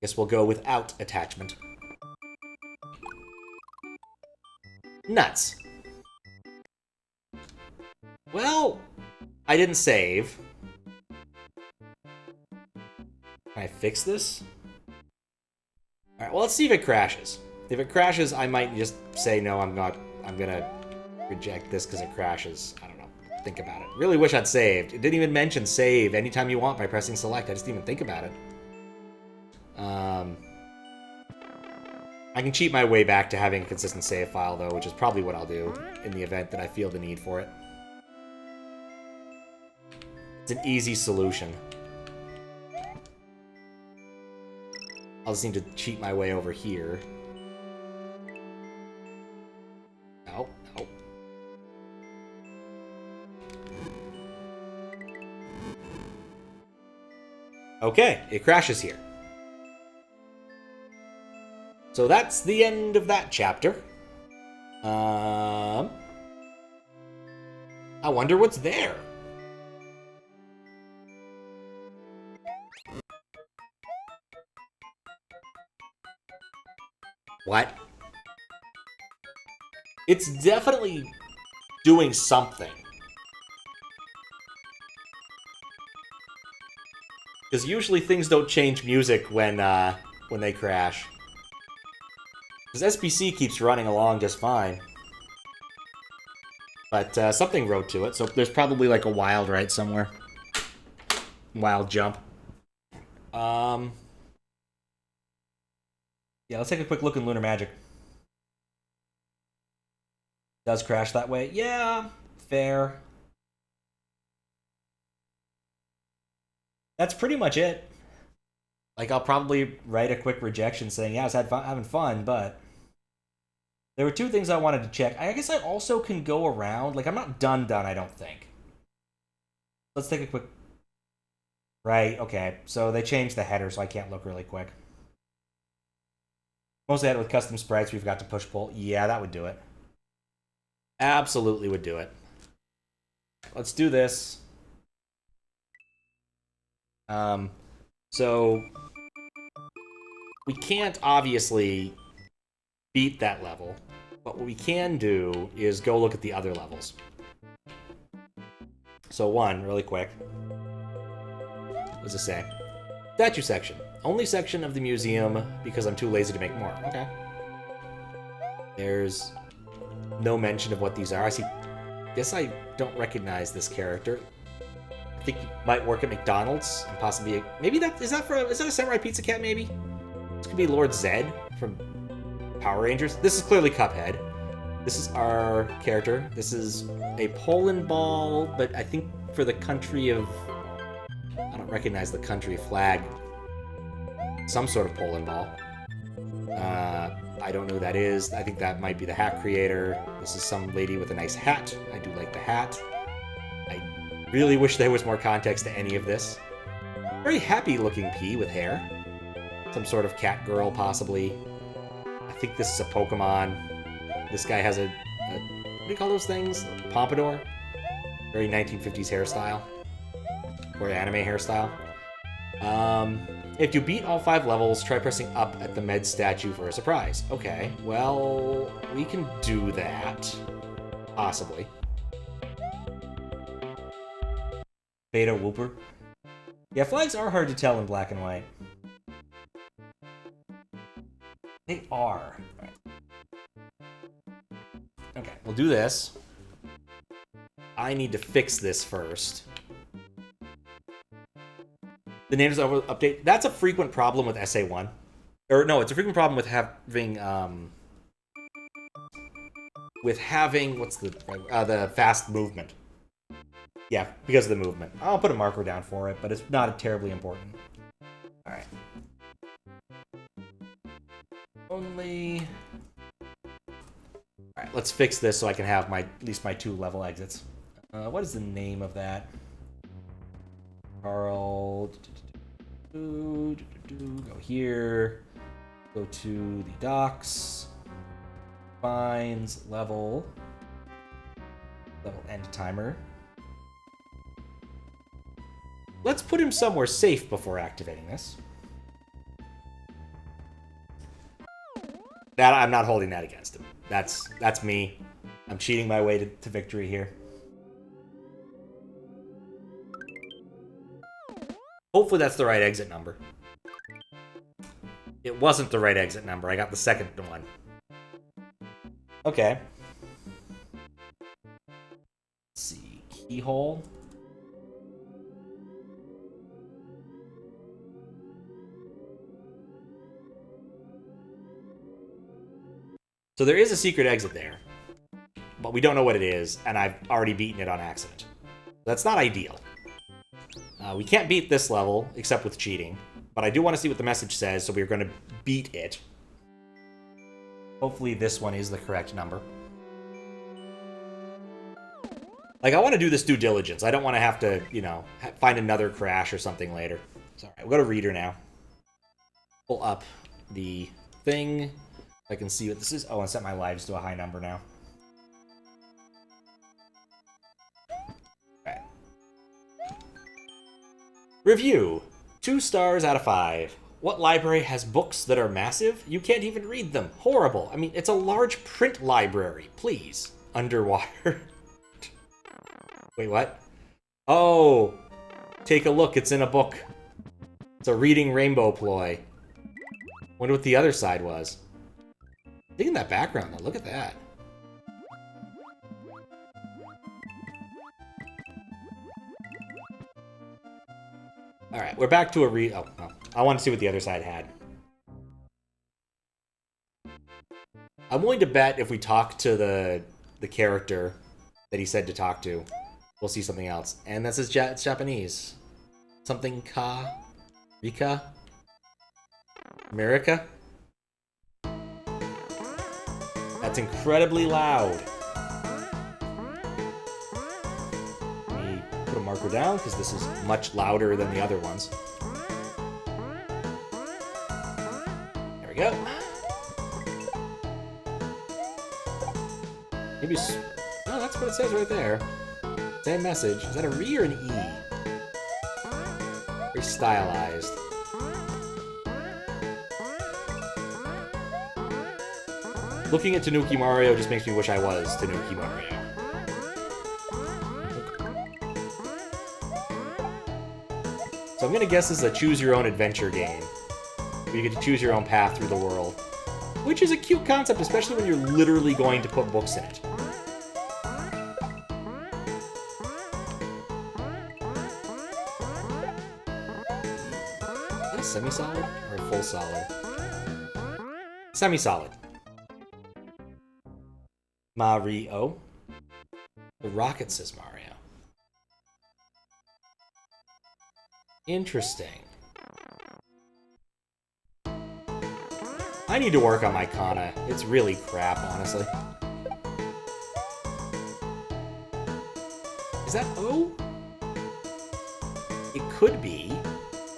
Guess we'll go without attachment. Nuts. Well, I didn't save. Can I fix this? Alright, well, let's see if it crashes. If it crashes, I might just say, no, I'm gonna reject this because it crashes. I don't know. Think about it. Really wish I'd saved. It didn't even mention save anytime you want by pressing select. I just didn't even think about it. I can cheat my way back to having a consistent save file, though, which is probably what I'll do in the event that I feel the need for it. It's an easy solution. I'll just need to cheat my way over here. No, no. Okay, it crashes here. So that's the end of that chapter. I wonder what's there. What? It's definitely doing something. Because usually things don't change music when they crash. Because SBC keeps running along just fine. But something wrote to it, so there's probably like a wild right somewhere. Wild jump. Yeah, let's take a quick look in Lunar Magic. Does crash that way? Yeah, fair. That's pretty much it. Like, I'll probably write a quick rejection saying, yeah, I was having fun, but... There were two things I wanted to check. I guess I also can go around. Like, I'm not done, I don't think. Let's take a quick... Right, okay. So they changed the header, so I can't look really quick. Mostly had it with custom sprites. We've got to push-pull. Yeah, that would do it. Absolutely would do it. Let's do this. So... We can't, obviously, beat that level. But what we can do is go look at the other levels. So one, really quick. What does it say? Statue section. Only section of the museum because I'm too lazy to make more. Okay. There's no mention of what these are. I see. Guess I don't recognize this character. I think he might work at McDonald's and possibly maybe is that a Samurai Pizza Cat? Maybe this could be Lord Zed from Power Rangers. This is clearly Cuphead. This is our character. This is a Poland ball, but I think for the country of... I don't recognize the country flag. Some sort of Poland ball. I don't know who that is. I think that might be the hat creator. This is some lady with a nice hat. I do like the hat. I really wish there was more context to any of this. Very happy looking P with hair. Some sort of cat girl, possibly. I think this is a Pokemon. This guy has a what do you call those things? Pompadour? Very 1950s hairstyle. Or anime hairstyle. If you beat all 5 levels, try pressing up at the med statue for a surprise. Okay, well, we can do that. Possibly. Beta Whooper. Yeah, flags are hard to tell in black and white. They are. Okay, we'll do this. I need to fix this first. The names update. That's a frequent problem with SA1. Or no, it's a frequent problem with having what's the fast movement. Yeah, because of the movement. I'll put a marker down for it, but it's not terribly important. All right. Only. All right, let's fix this so I can have at least my 2 level exits. What is the name of that? Carl. Go here. Go to the docks. Finds level end timer. Let's put him somewhere safe before activating this. That I'm not holding that against him. That's me. I'm cheating my way to victory here. Hopefully that's the right exit number. It wasn't the right exit number. I got the second one. Okay. Let's see. Keyhole. So there is a secret exit there, but we don't know what it is, and I've already beaten it on accident. That's not ideal. We can't beat this level, except with cheating, but I do want to see what the message says, so we're going to beat it. Hopefully this one is the correct number. Like, I want to do this due diligence. I don't want to have to, you know, find another crash or something later. So, all right, we'll go to Reader now. Pull up the thing. I can see what this is. Oh, and set my lives to a high number now. Alright. Review. 2 stars out of 5. What library has books that are massive? You can't even read them. Horrible. I mean, it's a large print library. Please. Underwater. Wait, what? Oh! Take a look, it's in a book. It's a reading rainbow ploy. Wonder what the other side was. Digging that background though, look at that. Alright, we're back to a oh, no. I want to see what the other side had. I'm willing to bet if we talk to the character that he said to talk to, we'll see something else. And that's his it's Japanese. Something ka? Rika? America? That's incredibly loud. Let me put a marker down, because this is much louder than the other ones. There we go. Maybe... Oh, that's what it says right there. Same message. Is that a re or an E? Very stylized. Looking at Tanuki Mario just makes me wish I was Tanuki Mario. So I'm gonna guess this is a choose-your-own-adventure game, where you get to choose your own path through the world. Which is a cute concept, especially when you're literally going to put books in it. Is that a semi-solid or a full solid? Semi-solid. Mario. The rocket says Mario. Interesting. I need to work on my kana. It's really crap, honestly. Is that O? It could be.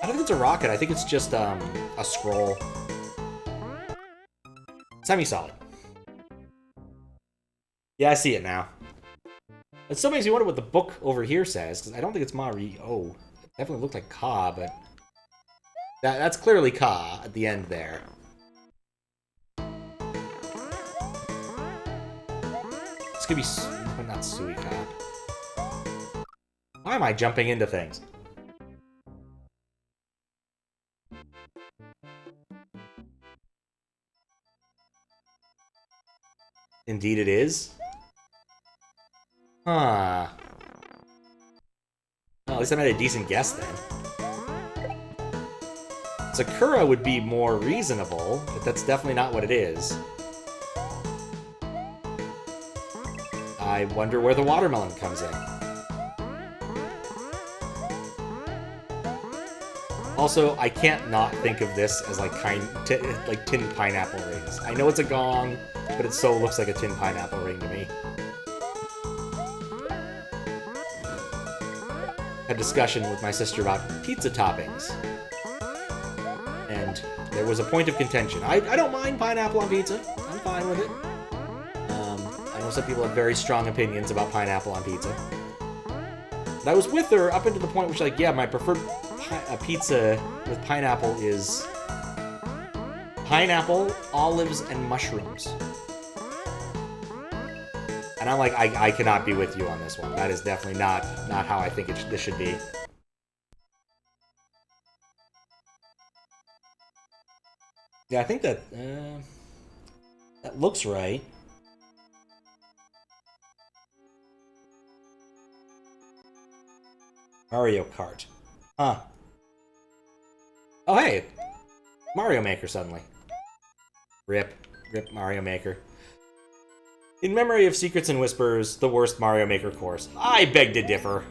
I don't think it's a rocket. I think it's just a scroll. Semi-solid. Yeah, I see it now. It still makes me wonder what the book over here says, because I don't think it's Mario. It definitely looked like Ka, but... That's clearly Ka at the end there. This could be... not Suika. Why am I jumping into things? Indeed it is. Huh. Well, at least I made a decent guess then. Sakura would be more reasonable, but that's definitely not what it is. I wonder where the watermelon comes in. Also, I can't not think of this as like tin pineapple rings. I know it's a gong, but it so looks like a tin pineapple ring to me. Had a discussion with my sister about pizza toppings. And there was a point of contention. I don't mind pineapple on pizza. I'm fine with it. I know some people have very strong opinions about pineapple on pizza. But I was with her up until the point where she's like, yeah, my preferred pizza with pineapple is pineapple, olives, and mushrooms. And I'm like, I cannot be with you on this one. That is definitely not how I think this should be. Yeah, I think that looks right. Mario Kart. Huh. Oh, hey! Mario Maker suddenly. Rip Mario Maker. In memory of Secrets and Whispers, the worst Mario Maker course. I beg to differ.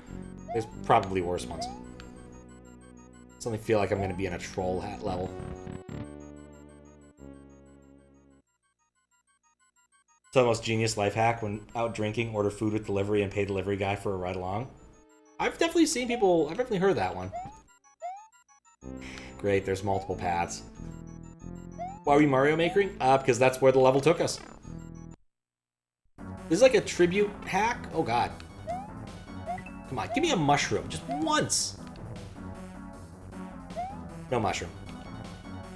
There's probably worse ones. I suddenly feel like I'm going to be in a troll hat level. It's the most genius life hack: when out drinking, order food with delivery and pay delivery guy for a ride along. I've definitely seen people... I've definitely heard that one. Great, there's multiple paths. Why are we Mario Makering? Because that's where the level took us. This is like a tribute hack? Oh god. Come on, give me a mushroom. Just once! No mushroom.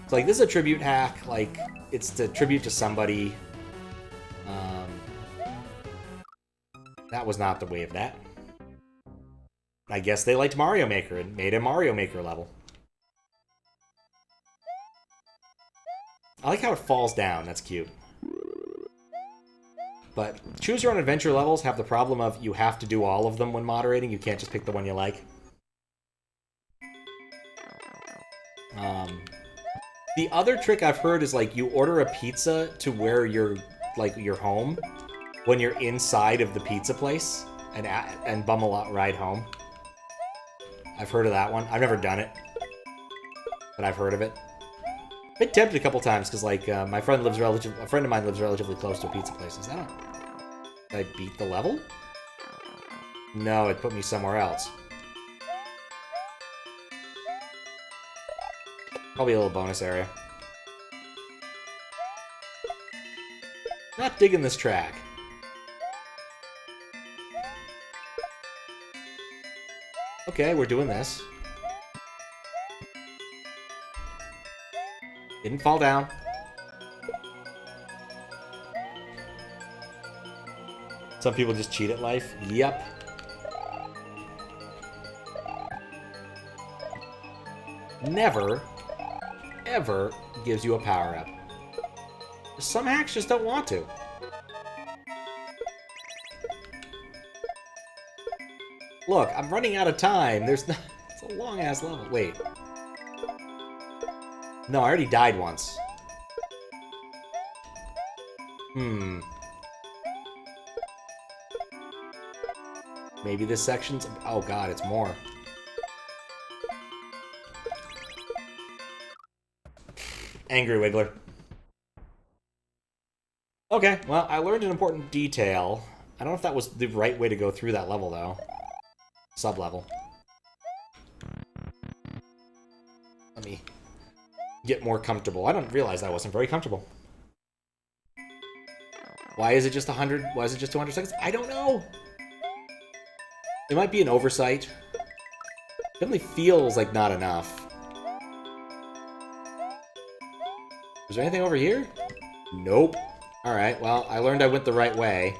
It's like, this is a tribute hack. Like, it's to tribute to somebody. That was not the way of that. I guess they liked Mario Maker and made a Mario Maker level. I like how it falls down. That's cute. But choose your own adventure levels have the problem of you have to do all of them when moderating. You can't just pick the one you like. The other trick I've heard is like you order a pizza to where you're like your home when you're inside of the pizza place and bum a ride home. I've heard of that one. I've never done it, but I've heard of it. Been tempted a couple times because like a friend of mine lives relatively close to a pizza place. Is that did I beat the level? No, it put me somewhere else. Probably a little bonus area. Not digging this track. Okay, we're doing this. Didn't fall down. Some people just cheat at life. Yep. Never, ever gives you a power-up. Some hacks just don't want to. Look, I'm running out of time. There's no... It's a long-ass level. Wait. No, I already died once. Maybe this section's... Oh god, it's more. Angry Wiggler. Okay, well, I learned an important detail. I don't know if that was the right way to go through that level, though. Sub-level. Let me get more comfortable. I don't realize I wasn't very comfortable. Why is it just 100? Why is it just 200 seconds? I don't know! It might be an oversight. Definitely feels like not enough. Is there anything over here? Nope. Alright, well, I learned I went the right way.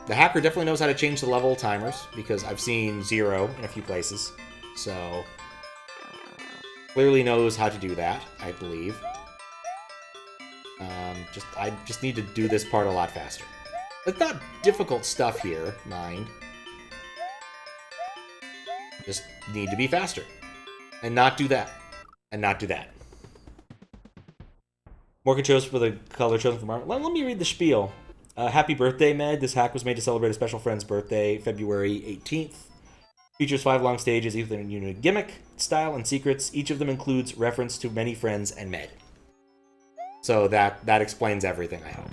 The hacker definitely knows how to change the level timers, because I've seen 0 in a few places. So, clearly knows how to do that, I believe. I just need to do this part a lot faster. It's not difficult stuff here, mind. Just need to be faster. And not do that. And not do that. Morgan chose for the color chosen from Let me read the spiel. Happy birthday, Med. This hack was made to celebrate a special friend's birthday, February 18th. Features 5 long stages, each with a unique gimmick, style, and secrets. Each of them includes reference to many friends and Med. So that explains everything, I hope.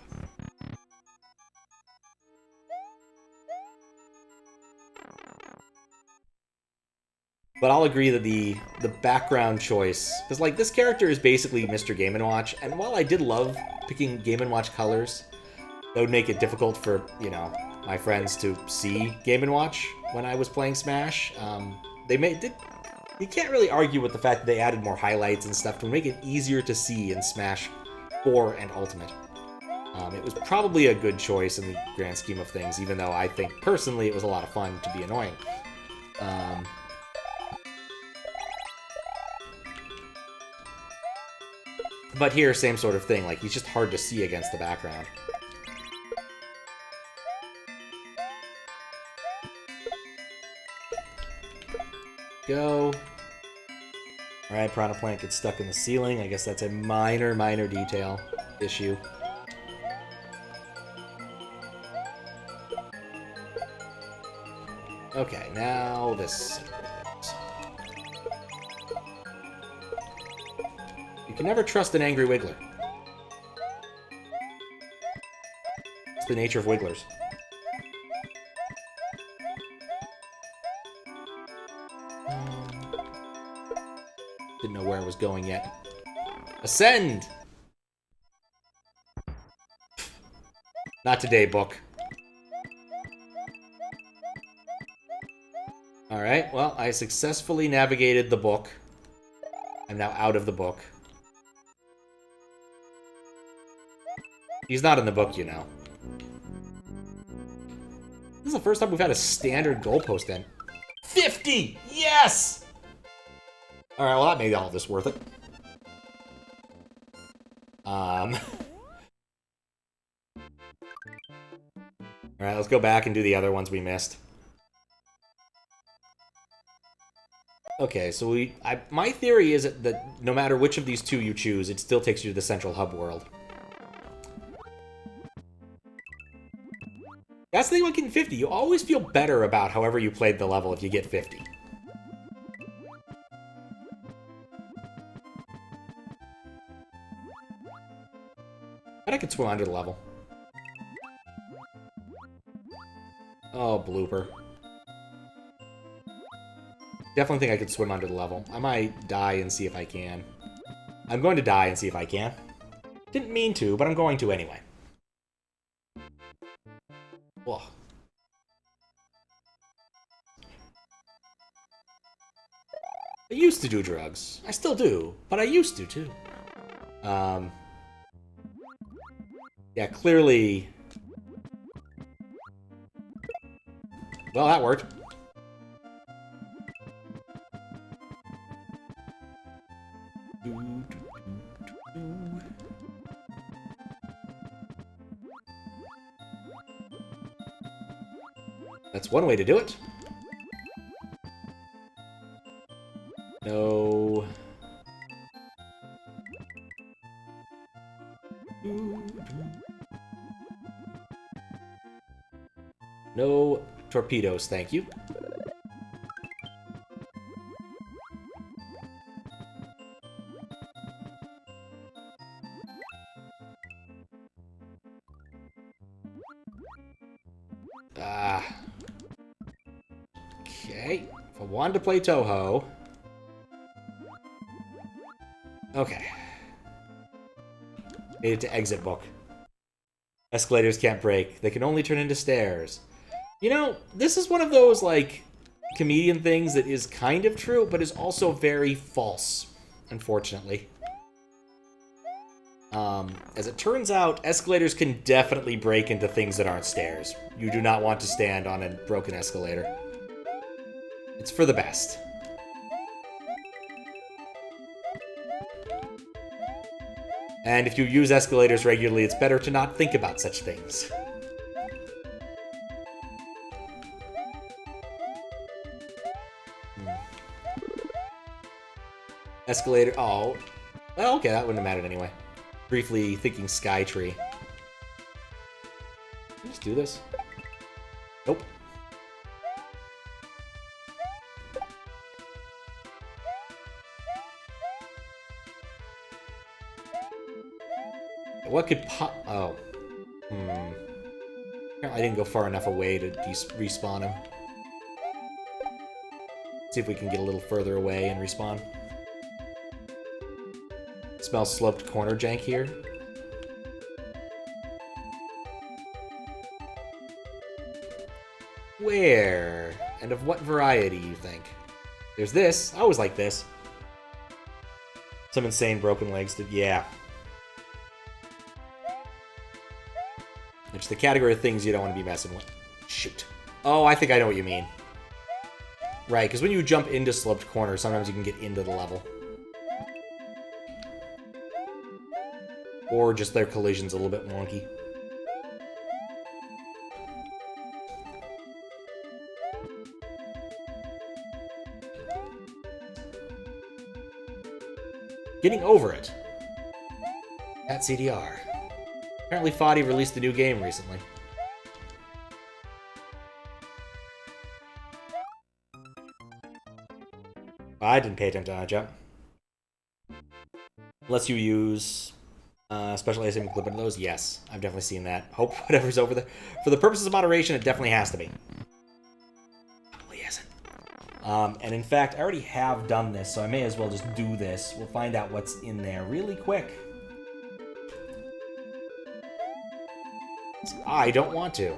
But I'll agree that the background choice... Because, like, this character is basically Mr. Game & Watch, and while I did love picking Game & Watch colors, that would make it difficult for, you know, my friends to see Game & Watch when I was playing Smash. You can't really argue with the fact that they added more highlights and stuff to make it easier to see in Smash 4 and Ultimate. It was probably a good choice in the grand scheme of things, even though I think, personally, it was a lot of fun to be annoying. But here, same sort of thing. Like, he's just hard to see against the background. Go. Alright, Piranha Plant gets stuck in the ceiling. I guess that's a minor detail issue. Okay, now this... You can never trust an angry Wiggler. It's the nature of Wigglers. Didn't know where I was going yet. Ascend! Not today, book. Alright, well, I successfully navigated the book. I'm now out of the book. He's not in the book, you know. This is the first time we've had a standard goalpost in. 50! Yes! Alright, well that made all this worth it. Alright, let's go back and do the other ones we missed. Okay, so my theory is that no matter which of these two you choose, it still takes you to the central hub world. That's the thing about getting 50. You always feel better about however you played the level if you get 50. Bet I could swim under the level. Oh, blooper. Definitely think I could swim under the level. I might die and see if I can. I'm going to die and see if I can. Didn't mean to, but I'm going to anyway. Ugh. I used to do drugs. I still do, but I used to, too. Yeah, clearly... Well, that worked. That's one way to do it. No. No torpedoes, thank you. Okay. If I wanted to play Toho... Okay. Made it to exit book. Escalators can't break. They can only turn into stairs. You know, this is one of those, like, comedian things that is kind of true, but is also very false, unfortunately. As it turns out, escalators can definitely break into things that aren't stairs. You do not want to stand on a broken escalator. It's for the best. And if you use escalators regularly, it's better to not think about such things. Escalator... Oh. Well, okay, that wouldn't have mattered anyway. Briefly thinking Skytree. Can I just do this? Nope. What could pop... Oh. Apparently I didn't go far enough away to respawn him. See if we can get a little further away and respawn. Smells sloped corner jank here. Where? And of what variety, you think? There's this. I always like this. Some insane broken legs did... Yeah. Which the category of things you don't want to be messing with. Shoot. Oh, I think I know what you mean. Right, because when you jump into sloped corners, sometimes you can get into the level. Or just their collision's a little bit wonky. Getting over it. At CDR. Apparently Foddy released a new game recently. I didn't pay attention to that jump. Unless you use special ASM clip into those, yes. I've definitely seen that. Hope whatever's over there. For the purposes of moderation, it definitely has to be. Probably isn't. And in fact, I already have done this, so I may as well just do this. We'll find out what's in there really quick. I don't want to.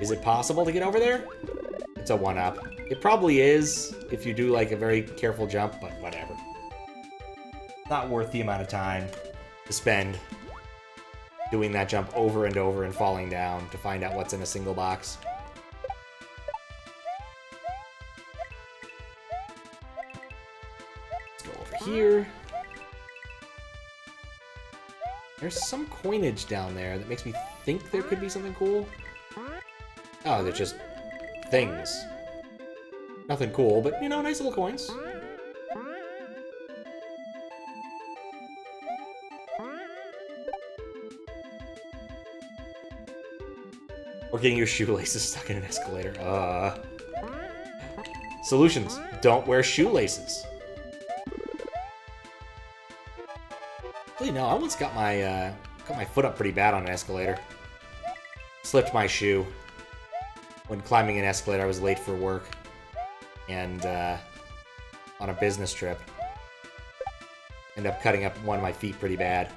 Is it possible to get over there? It's a 1-up. It probably is, if you do like a very careful jump, but whatever. Not worth the amount of time to spend doing that jump over and over and falling down to find out what's in a single box. Let's go over here. There's some coinage down there that makes me think there could be something cool. Oh, they're just things. Nothing cool, but, you know, nice little coins. Or getting your shoelaces stuck in an escalator. Solutions. Don't wear shoelaces. Actually, no, I once got my foot up pretty bad on an escalator. Slipped my shoe. When climbing an escalator, I was late for work. And, on a business trip. Ended up cutting up one of my feet pretty bad.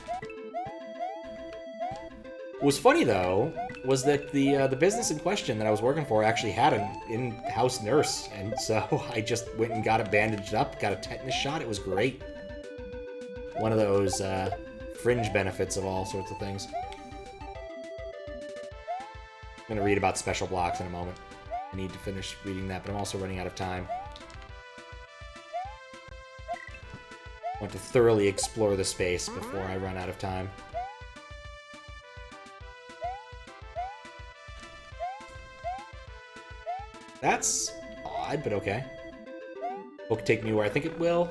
What was funny, though, was that the business in question that I was working for actually had an in-house nurse. And so I just went and got it bandaged up, got a tetanus shot. It was great. One of those fringe benefits of all sorts of things. I'm going to read about special blocks in a moment. I need to finish reading that, but I'm also running out of time. I want to thoroughly explore the space before I run out of time. That's odd, but okay. Book take me where I think it will.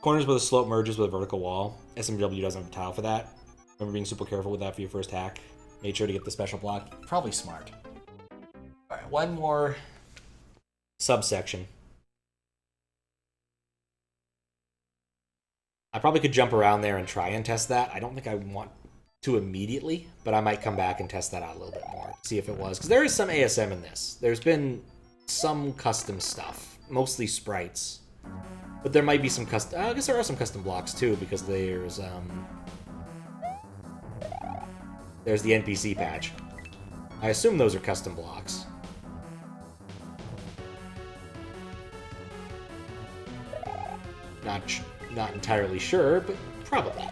Corners where the slope merges with a vertical wall. SMW doesn't have a tile for that. Remember being super careful with that for your first hack. Made sure to get the special block. Probably smart. Alright, one more subsection. I probably could jump around there and try and test that. I don't think I want to immediately, but I might come back and test that out a little bit more. See if it was. Because there is some ASM in this. There's been some custom stuff. Mostly sprites. But there might be some custom... I guess there are some custom blocks, too, because there's the NPC patch. I assume those are custom blocks. Not entirely sure, but probably.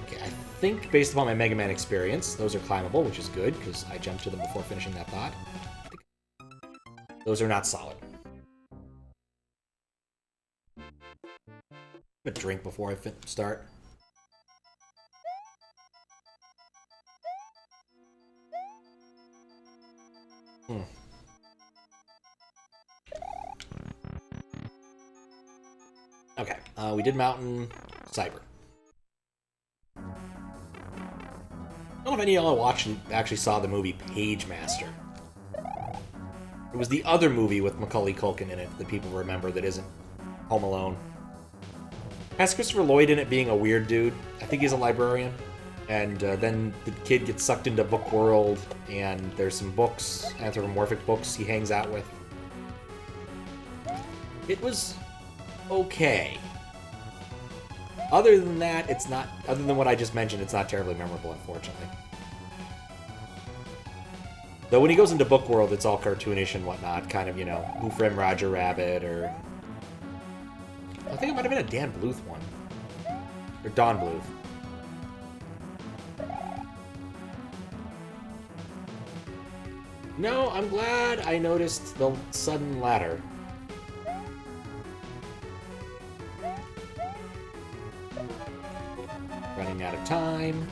Okay, I think, based upon my Mega Man experience, those are climbable, which is good, because I jumped to them before finishing that thought. Those are not solid. A drink before I start. Okay, we did Mountain Cyber. I don't know if any of y'all actually saw the movie Page Master. It was the other movie with Macaulay Culkin in it that people remember that isn't Home Alone. Has Christopher Lloyd in it being a weird dude. I think he's a librarian. And then the kid gets sucked into Book World, and there's some books, anthropomorphic books he hangs out with. It was okay. Other than that, it's not... Other than what I just mentioned, it's not terribly memorable, unfortunately. Though when he goes into Book World, it's all cartoonish and whatnot. Kind of, you know, Who Framed Roger Rabbit, or... I think it might have been a Dan Bluth one. Or Don Bluth. No, I'm glad I noticed the sudden ladder. Running out of time.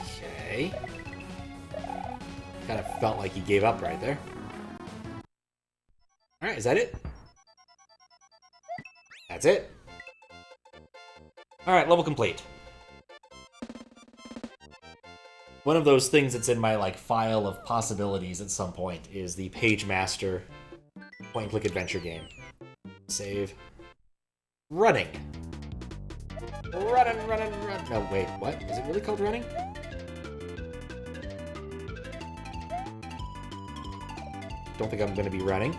Okay. Kind of felt like he gave up right there. Alright, is that it? That's it. Alright, level complete. One of those things that's in my, like, file of possibilities at some point is the Page Master point-and-click adventure game. Save. Running. Running. No, wait, what? Is it really called running? Don't think I'm going to be running.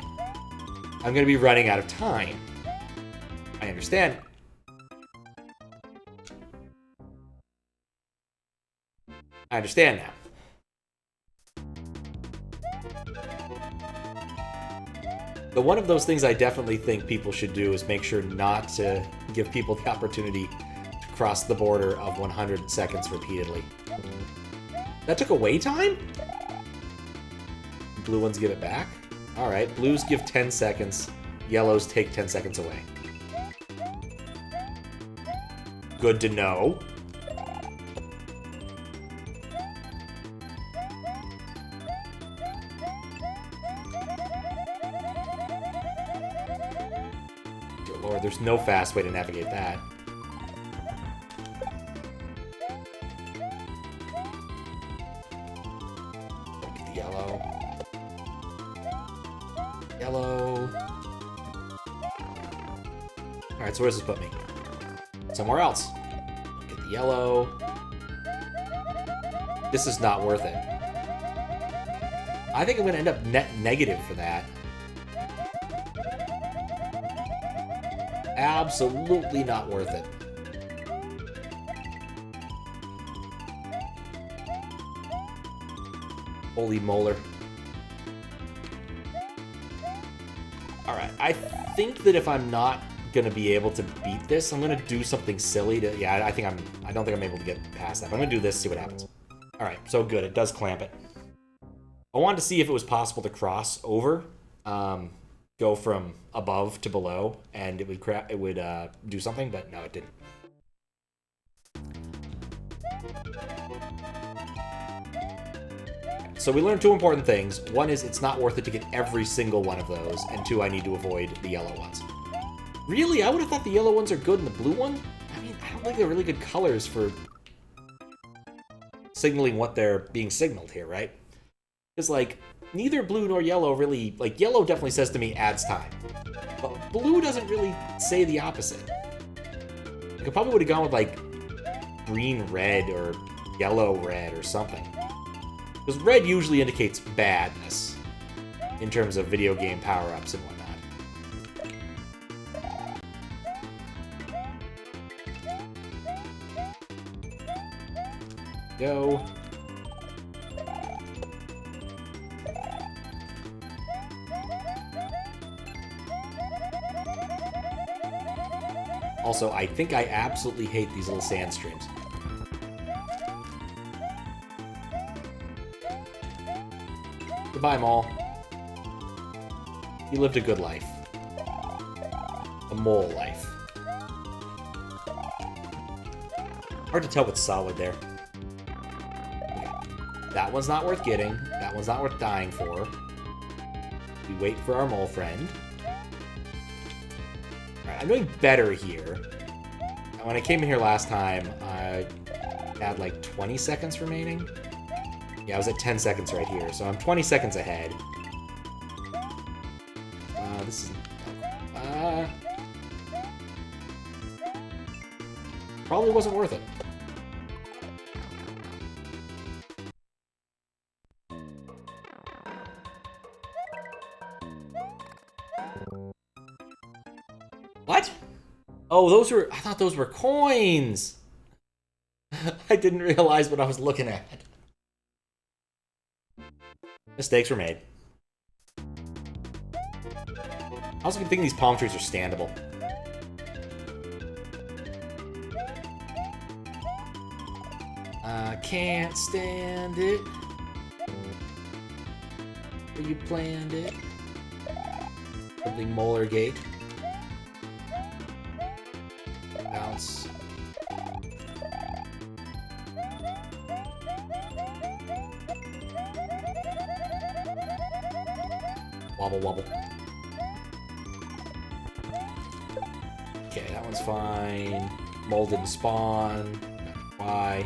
I'm going to be running out of time. I understand. I understand now. But one of those things I definitely think people should do is make sure not to give people the opportunity to cross the border of 100 seconds repeatedly. That took away time? Blue ones give it back? Alright, blues give 10 seconds. Yellows take 10 seconds away. Good to know. Dear Lord, there's no fast way to navigate that. Look at the yellow. Yellow. Alright, so where does this put me? Somewhere else. Look at the yellow. This is not worth it. I think I'm going to end up net negative for that. Absolutely not worth it. Holy molar. Alright, I think that if I'm not gonna be able to beat this, I'm gonna do something silly to... Yeah, I don't think I'm able to get past that. But I'm gonna do this, see what happens. Alright, so good. It does clamp it. I wanted to see if it was possible to cross over, go from above to below, and it would do something, but no, it didn't. So we learned two important things. One is it's not worth it to get every single one of those, and two, I need to avoid the yellow ones. Really? I would have thought the yellow ones are good and the blue one? I mean, I don't think they're really good colors for signaling what they're being signaled here, right? Because, like, neither blue nor yellow really... Like, yellow definitely says to me, adds time. But blue doesn't really say the opposite. I probably would have gone with, like, green-red or yellow-red or something. Because red usually indicates badness in terms of video game power-ups and whatnot. Go. Also, I think I absolutely hate these little sand streams. Goodbye, Mole. You lived a good life. A mole life. Hard to tell what's solid there. Okay. That one's not worth getting. That one's not worth dying for. We wait for our mole friend. Alright, I'm doing better here. When I came in here last time, I had like 20 seconds remaining. Yeah, I was at 10 seconds right here, so I'm 20 seconds ahead. This is... probably wasn't worth it. What? Oh, those were... I thought those were coins! I didn't realize what I was looking at. Mistakes were made. I was thinking these palm trees are standable. I can't stand it. You planned it. Something molar gate. Bounce. Wobble, wobble. Okay, that one's fine. Mold didn't spawn. Why?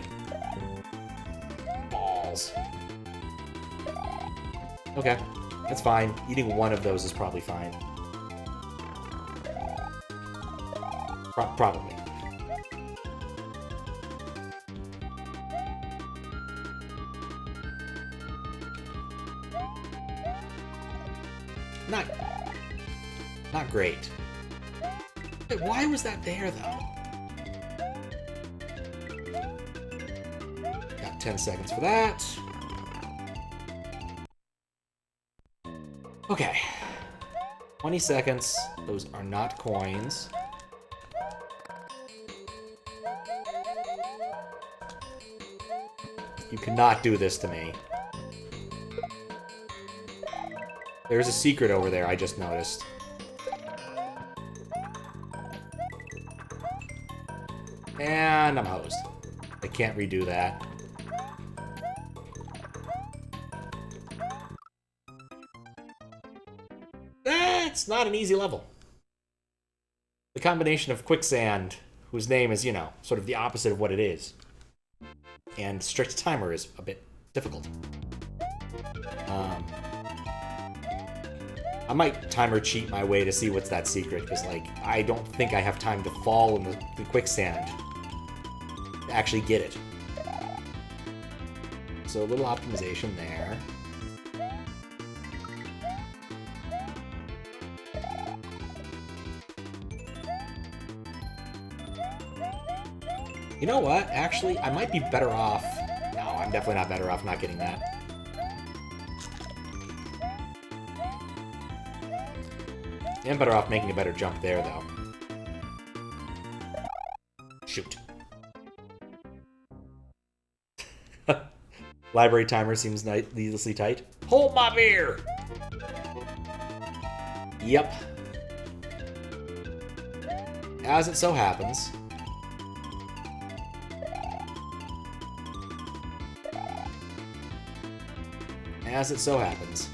Balls. Okay, that's fine. Eating one of those is probably fine. Probably. Not great. Wait, why was that there, though? Got 10 seconds for that. Okay. 20 seconds. Those are not coins. You cannot do this to me. There's a secret over there, I just noticed. And I'm hosed. I can't redo that. That's not an easy level. The combination of quicksand, whose name is, you know, sort of the opposite of what it is, and strict timer is a bit difficult. I might timer cheat my way to see what's that secret, because, like, I don't think I have time to fall in the quicksand to actually get it. So a little optimization there. You know what? Actually, I might be better off... No, I'm definitely not better off not getting that. I'm better off making a better jump there, though. Shoot. Library timer seems needlessly tight. Hold my beer! Yep. As it so happens... As it so happens...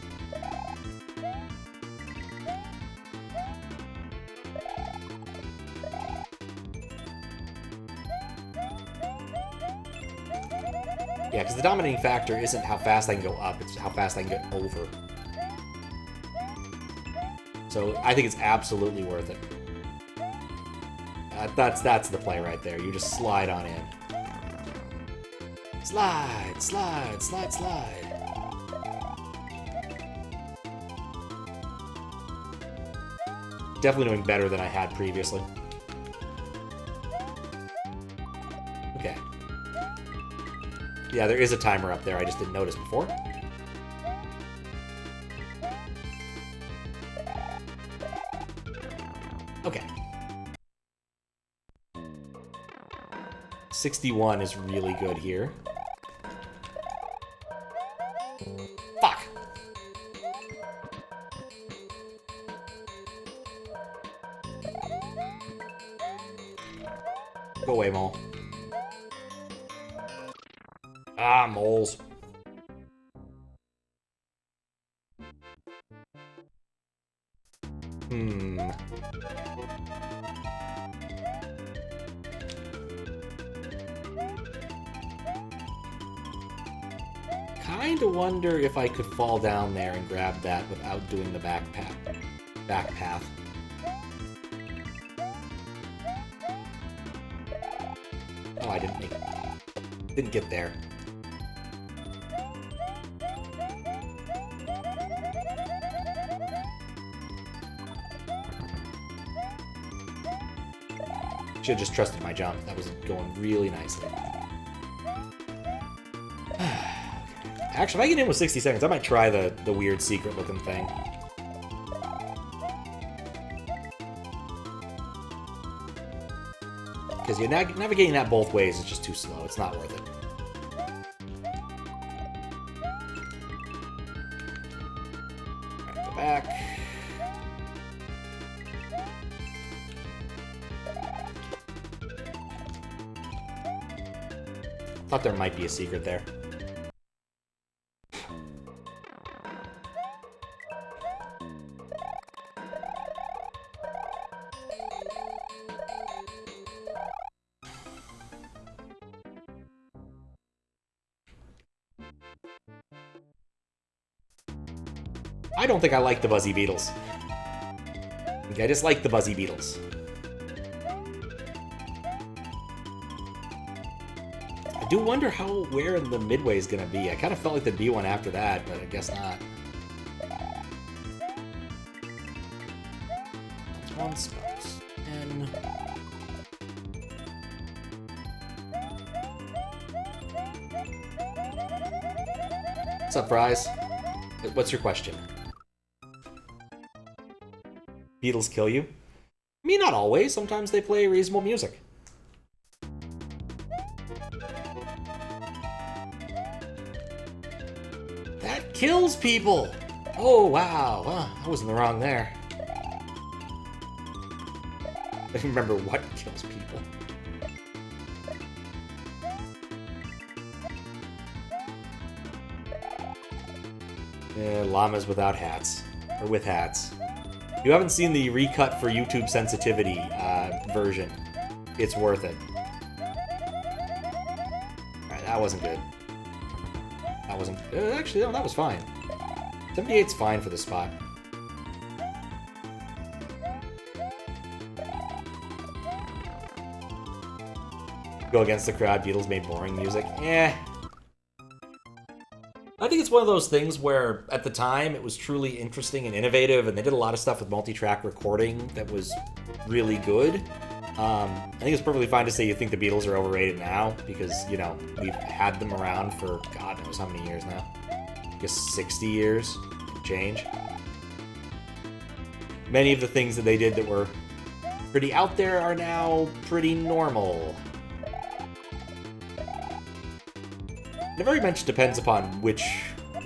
Yeah, because the dominating factor isn't how fast I can go up, it's how fast I can get over. So I think it's absolutely worth it. That's the play right there. You just slide on in. Slide, slide, slide, slide. Definitely doing better than I had previously. Okay. Yeah, there is a timer up there I just didn't notice before. Okay. 61 is really good here. Fuck! Go away, mole. Ah, moles. Kinda wonder if I could fall down there and grab that without doing the back path. Oh, I didn't make it. Didn't get there. Should have just trusted my jump. That was going really nicely. Actually, if I get in with 60 seconds, I might try the weird secret-looking thing. Because you're navigating that both ways is just too slow. It's not worth it. Alright, go back. Thought there might be a secret there. I don't think I like the Buzzy Beetles. I just like the Buzzy Beetles. I do wonder where in the midway is going to be. I kind of felt like there'd be one after that, but I guess not. That's one spot. And... What's up, Fries? What's your question? Beatles kill you. I mean, not always. Sometimes they play reasonable music. That kills people! Oh, wow. I was in the wrong there. I don't remember what kills people. Llamas without hats. Or with hats. If you haven't seen the recut for YouTube sensitivity version, it's worth it. Alright, that wasn't good. That wasn't... actually, no, that was fine. 78's fine for the spot. Go against the crowd, Beatles made boring music. Eh. I think it's one of those things where, at the time, it was truly interesting and innovative, and they did a lot of stuff with multi-track recording that was really good. I think it's perfectly fine to say you think the Beatles are overrated now, because, you know, we've had them around for, God knows how many years now. I guess 60 years and change. Many of the things that they did that were pretty out there are now pretty normal. It very much depends upon which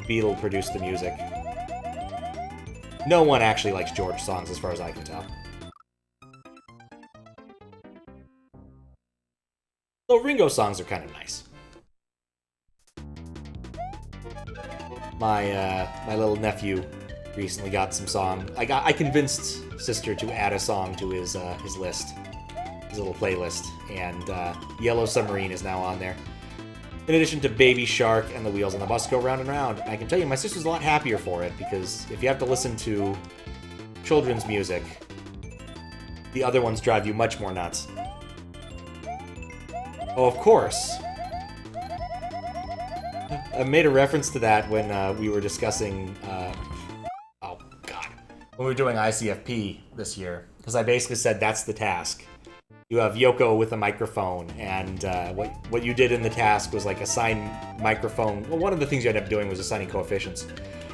Beatle produced the music. No one actually likes George songs, as far as I can tell. Though Ringo songs are kind of nice. My little nephew recently got some song. I convinced Sister to add a song to his list, his little playlist, and Yellow Submarine is now on there. In addition to Baby Shark and The Wheels on the Bus Go Round and Round. And I can tell you, my sister's a lot happier for it, because if you have to listen to children's music, the other ones drive you much more nuts. Oh, of course. I made a reference to that when we were discussing, oh god, when we were doing ICFP this year, because I basically said that's the task. You have Yoko with a microphone, and what you did in the task was like assign microphone. Well, one of the things you ended up doing was assigning coefficients,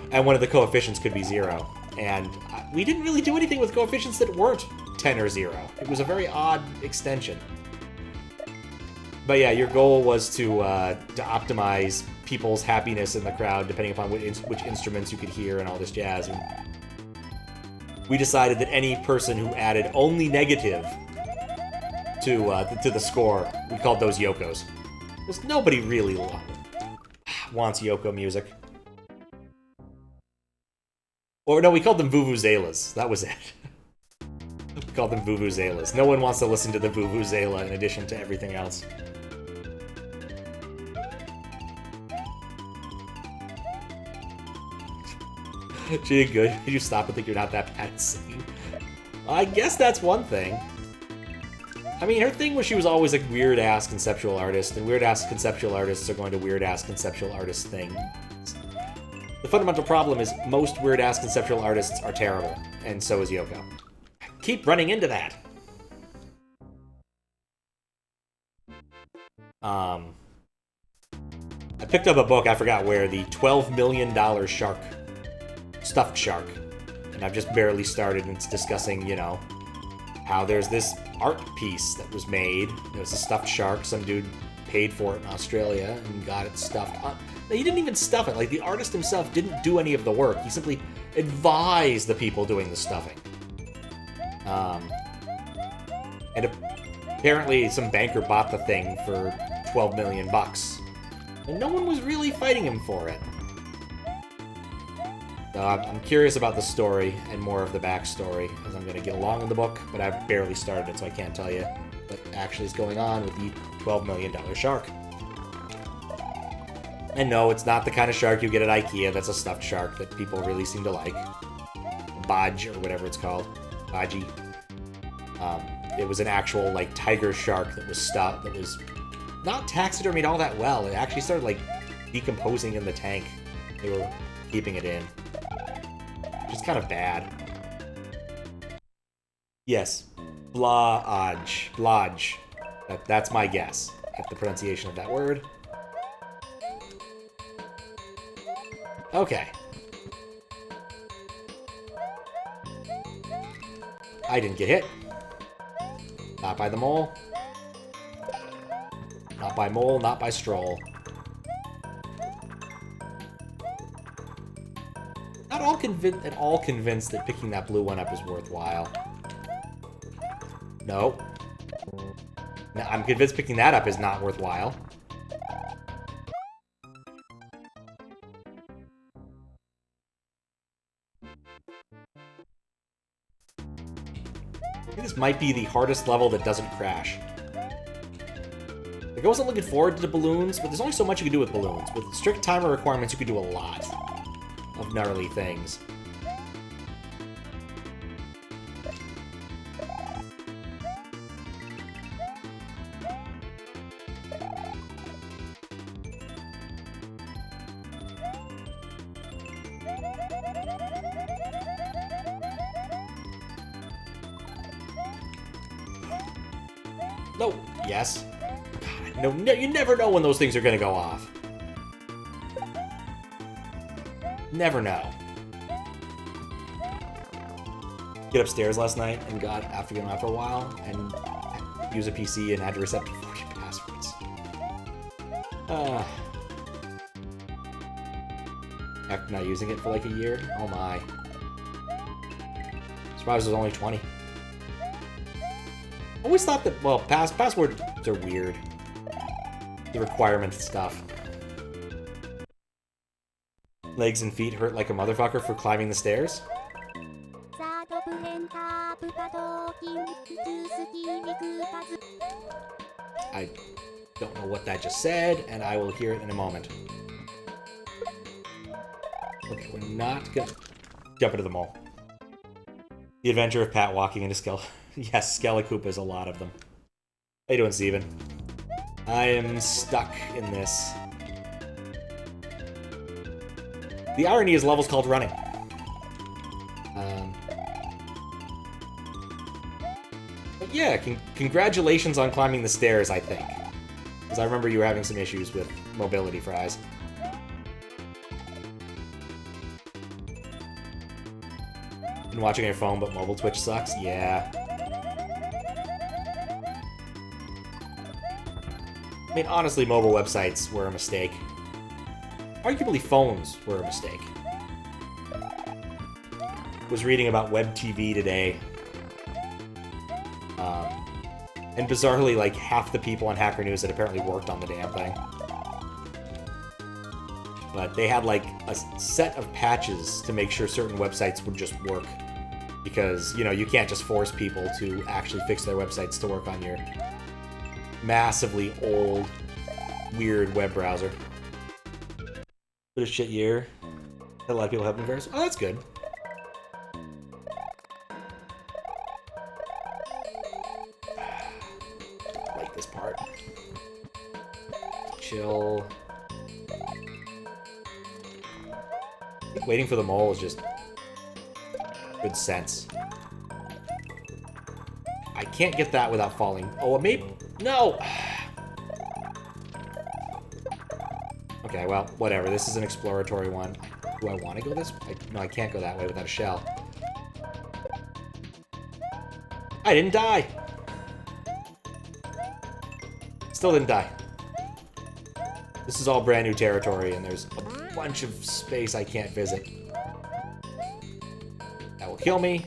and one of the coefficients could be 0. And we didn't really do anything with coefficients that weren't 10 or 0. It was a very odd extension. But yeah, your goal was to optimize people's happiness in the crowd, depending upon which instruments you could hear and all this jazz. And we decided that any person who added only negative to the score, we called those Yokos. Because nobody really wants Yoko music. Or no, we called them Vuvuzelas. That was it. We called them Vuvuzelas. No one wants to listen to the Vuvuzela in addition to everything else. She did good. Did you stop and think you're not that bad at singing? I guess that's one thing. I mean, her thing was she was always a weird-ass conceptual artist, and weird-ass conceptual artists are going to weird-ass conceptual artist things. The fundamental problem is most weird-ass conceptual artists are terrible, and so is Yoko. I keep running into that. I picked up a book, I forgot where, the $12 million shark. Stuffed shark. And I've just barely started, and it's discussing, you know, how there's this art piece that was made. It was a stuffed shark. Some dude paid for it in Australia and got it stuffed. He didn't even stuff it. Like, the artist himself didn't do any of the work. He simply advised the people doing the stuffing. And apparently some banker bought the thing for $12 million. And no one was really fighting him for it. So I'm curious about the story and more of the backstory, as I'm going to get along in the book, but I've barely started it, so I can't tell you what actually is going on with the $12 million shark. And no, it's not the kind of shark you get at IKEA that's a stuffed shark that people really seem to like. Bodge, or whatever it's called. Bodgy. It was an actual, like, tiger shark that was stuffed, that was not taxidermied all that well. It actually started, like, decomposing in the tank they were keeping it in. Which is kind of bad. Yes. Blodge. Blodge. That's my guess at the pronunciation of that word. Okay. I didn't get hit. Not by the mole. Not by mole, not by stroll. Not at all convinced that picking that blue one up is worthwhile. No. No, I'm convinced picking that up is not worthwhile. I think this might be the hardest level that doesn't crash. Like, I wasn't looking forward to the balloons, but there's only so much you can do with balloons. With strict timer requirements, you can do a lot of gnarly things. No. Yes. God, no, you never know when those things are going to go off. Never know. Get upstairs last night and got after getting out for a while and use a PC and had to reset 40 passwords. After not using it for like a year? Oh my. Surprised it was only 20. I always thought that, well, passwords are weird. The requirement stuff. Legs and feet hurt like a motherfucker for climbing the stairs? I don't know what that just said, and I will hear it in a moment. Okay, we're not gonna jump into the mall. The adventure of Pat walking into Yes, Skellicoopas, a lot of them. How you doing, Steven? I am stuck in this. The irony is levels called running. But yeah, congratulations on climbing the stairs, I think. Because I remember you were having some issues with mobility fries. Been watching on your phone, but mobile Twitch sucks? Yeah. I mean, honestly, mobile websites were a mistake. Arguably, phones were a mistake. Was reading about web TV today. And bizarrely, like, half the people on Hacker News had apparently worked on the damn thing. But they had, like, a set of patches to make sure certain websites would just work. Because, you know, you can't just force people to actually fix their websites to work on your massively old, weird web browser. Bit of shit year. Had a lot of people helping first. Oh, that's good. I like this part. Chill. I think waiting for the mole is just good sense. I can't get that without falling. Oh, maybe. No! Okay, well, whatever. This is an exploratory one. Do I want to go this way? No, I can't go that way without a shell. I didn't die! Still didn't die. This is all brand new territory, and there's a bunch of space I can't visit. That will kill me.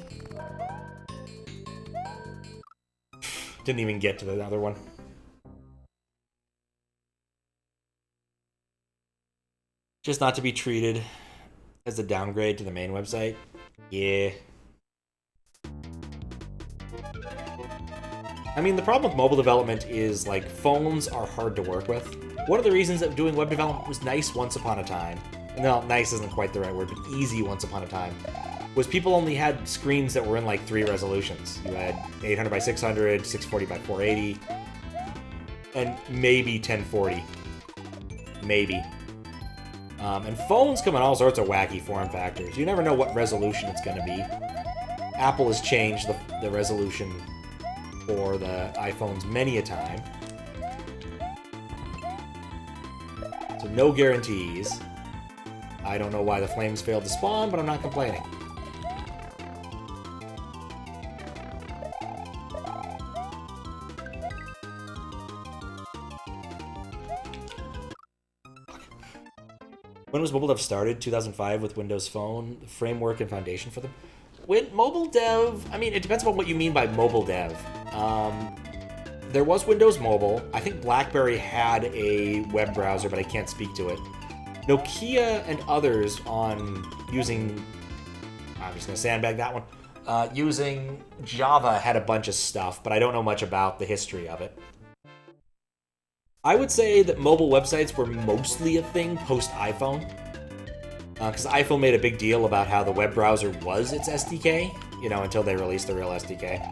Didn't even get to the other one. Just not to be treated as a downgrade to the main website. Yeah. I mean, the problem with mobile development is, like, phones are hard to work with. One of the reasons that doing web development was nice once upon a time, no, nice isn't quite the right word, but easy once upon a time, was people only had screens that were in, like, 3 resolutions. You had 800 by 600, 640 by 480, and maybe 1040. Maybe. And phones come in all sorts of wacky form factors. You never know what resolution it's going to be. Apple has changed the resolution for the iPhones many a time. So no guarantees. I don't know why the flames failed to spawn, but I'm not complaining. When was mobile dev started? 2005 with Windows Phone, the framework and foundation for them. When mobile dev, I mean, it depends on what you mean by mobile dev. There was Windows Mobile. I think BlackBerry had a web browser, but I can't speak to it. Nokia and others on using, I'm just going to sandbag that one, using Java had a bunch of stuff, but I don't know much about the history of it. I would say that mobile websites were mostly a thing post-iPhone, because iPhone made a big deal about how the web browser was its SDK, you know, until they released the real SDK.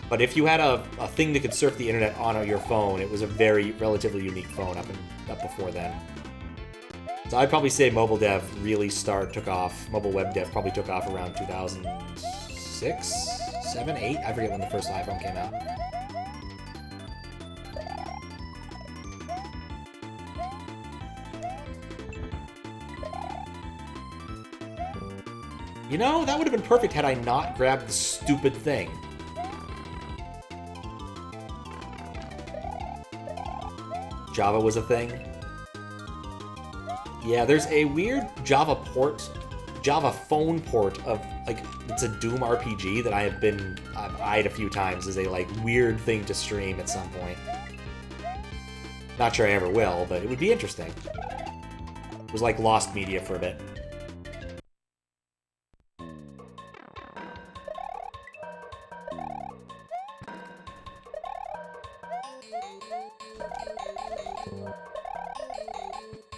But if you had a thing that could surf the internet on your phone, it was a very relatively unique phone up before then. So I'd probably say mobile dev really took off. Mobile web dev probably took off around 2006, 7, 8. I forget when the first iPhone came out. You know, that would have been perfect had I not grabbed the stupid thing. Java was a thing. Yeah, there's a weird Java phone port of, like, it's a Doom RPG that I've eyed a few times as a, like, weird thing to stream at some point. Not sure I ever will, but it would be interesting. It was like lost media for a bit.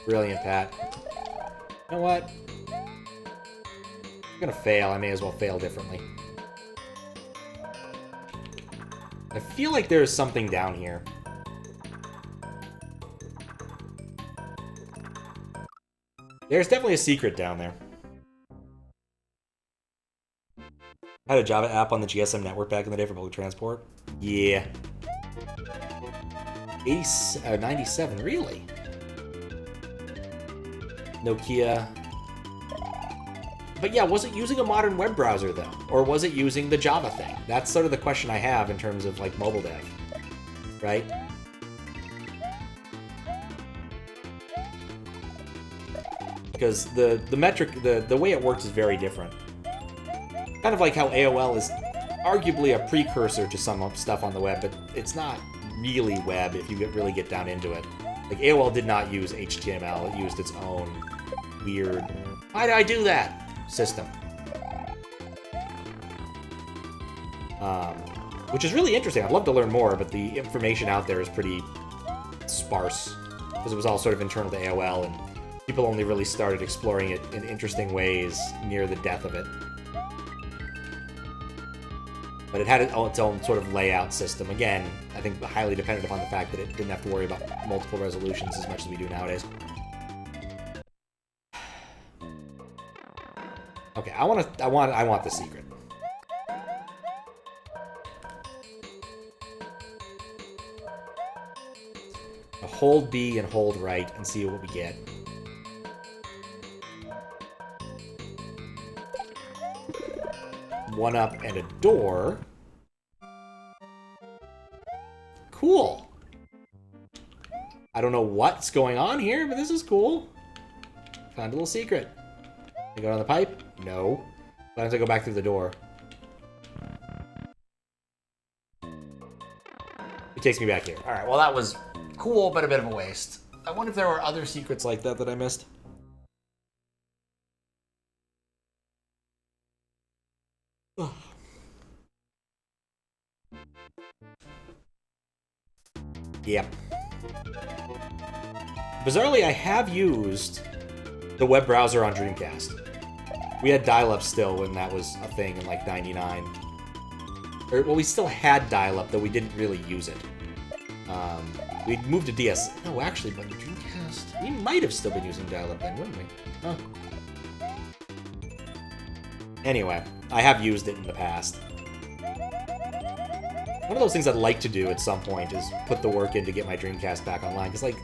Brilliant, Pat. You know what? I'm gonna fail. I may as well fail differently. I feel like there's something down here. There's definitely a secret down there. I had a Java app on the GSM network back in the day for public transport. Yeah. 97, really? Nokia. But yeah, was it using a modern web browser, though? Or was it using the Java thing? That's sort of the question I have in terms of, like, mobile dev. Right? Because the metric, the way it works is very different. Kind of like how AOL is arguably a precursor to some stuff on the web, but it's not really web if you really get down into it. Like, AOL did not use HTML, it used its own weird, why did I do that? System. Which is really interesting. I'd love to learn more, but the information out there is pretty sparse. Because it was all sort of internal to AOL, and people only really started exploring it in interesting ways near the death of it. But it had its own sort of layout system. Again, I think highly dependent upon the fact that it didn't have to worry about multiple resolutions as much as we do nowadays. Okay, I want the secret. Now hold B and hold right and see what we get. One up and a door. Cool. I don't know what's going on here, but this is cool. Found a little secret. Can I go down the pipe? No. Why don't I go back through the door? It takes me back here. Alright, well that was cool, but a bit of a waste. I wonder if there were other secrets like that that I missed. Yep. Bizarrely, I have used the web browser on Dreamcast. We had dial-up still when that was a thing in, like, 99. Well, we still had dial-up, though we didn't really use it. We moved to DS... No, actually, but the Dreamcast... We might have still been using dial-up then, wouldn't we? Huh. Anyway, I have used it in the past. One of those things I'd like to do at some point is put the work in to get my Dreamcast back online, because, like,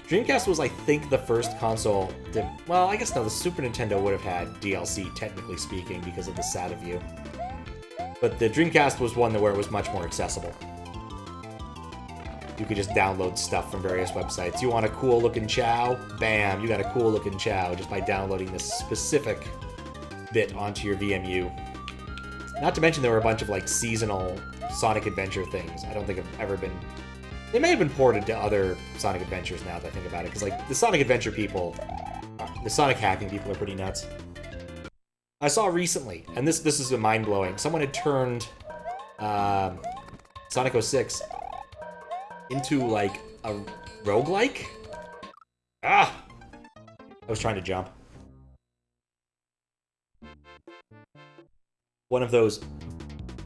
Dreamcast was, I think, the first console to... Well, I guess no, the Super Nintendo would have had DLC, technically speaking, because of the SATA view. But the Dreamcast was one where it was much more accessible. You could just download stuff from various websites. You want a cool looking Chow? Bam, you got a cool looking Chow just by downloading this specific bit onto your VMU. Not to mention there were a bunch of like seasonal Sonic Adventure things. I don't think have ever been... They may have been ported to other Sonic Adventures now that I think about it, because like the Sonic Adventure people, the Sonic hacking people are pretty nuts. I saw recently, and this is mind-blowing, someone had turned Sonic 06 into like a roguelike? Ah! I was trying to jump. One of those,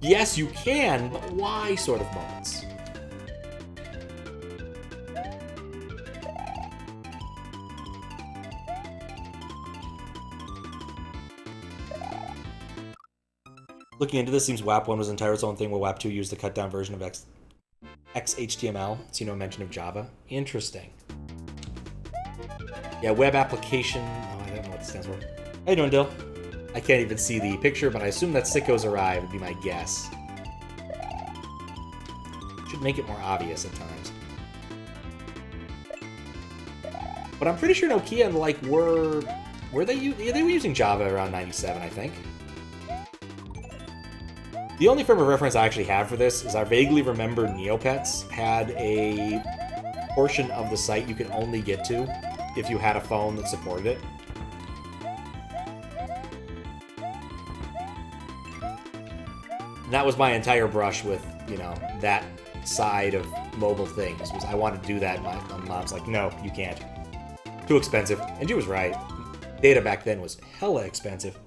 yes you can, but why sort of moments. Looking into this, seems WAP 1 was entirely its own thing, while WAP 2 used the cut-down version of XHTML. See no mention of Java. Interesting. Yeah, web application... Oh, I don't know what this stands for. How you doing, Dill? I can't even see the picture, but I assume that Sicko's Arrive would be my guess. Should make it more obvious at times. But I'm pretty sure Nokia and like were they were using Java around 97, I think. The only frame of reference I actually have for this is I vaguely remember Neopets had a portion of the site you could only get to if you had a phone that supported it. And that was my entire brush with, you know, that side of mobile things. Was I wanted to do that, and my mom's like, no, you can't. Too expensive. And she was right. Data back then was hella expensive.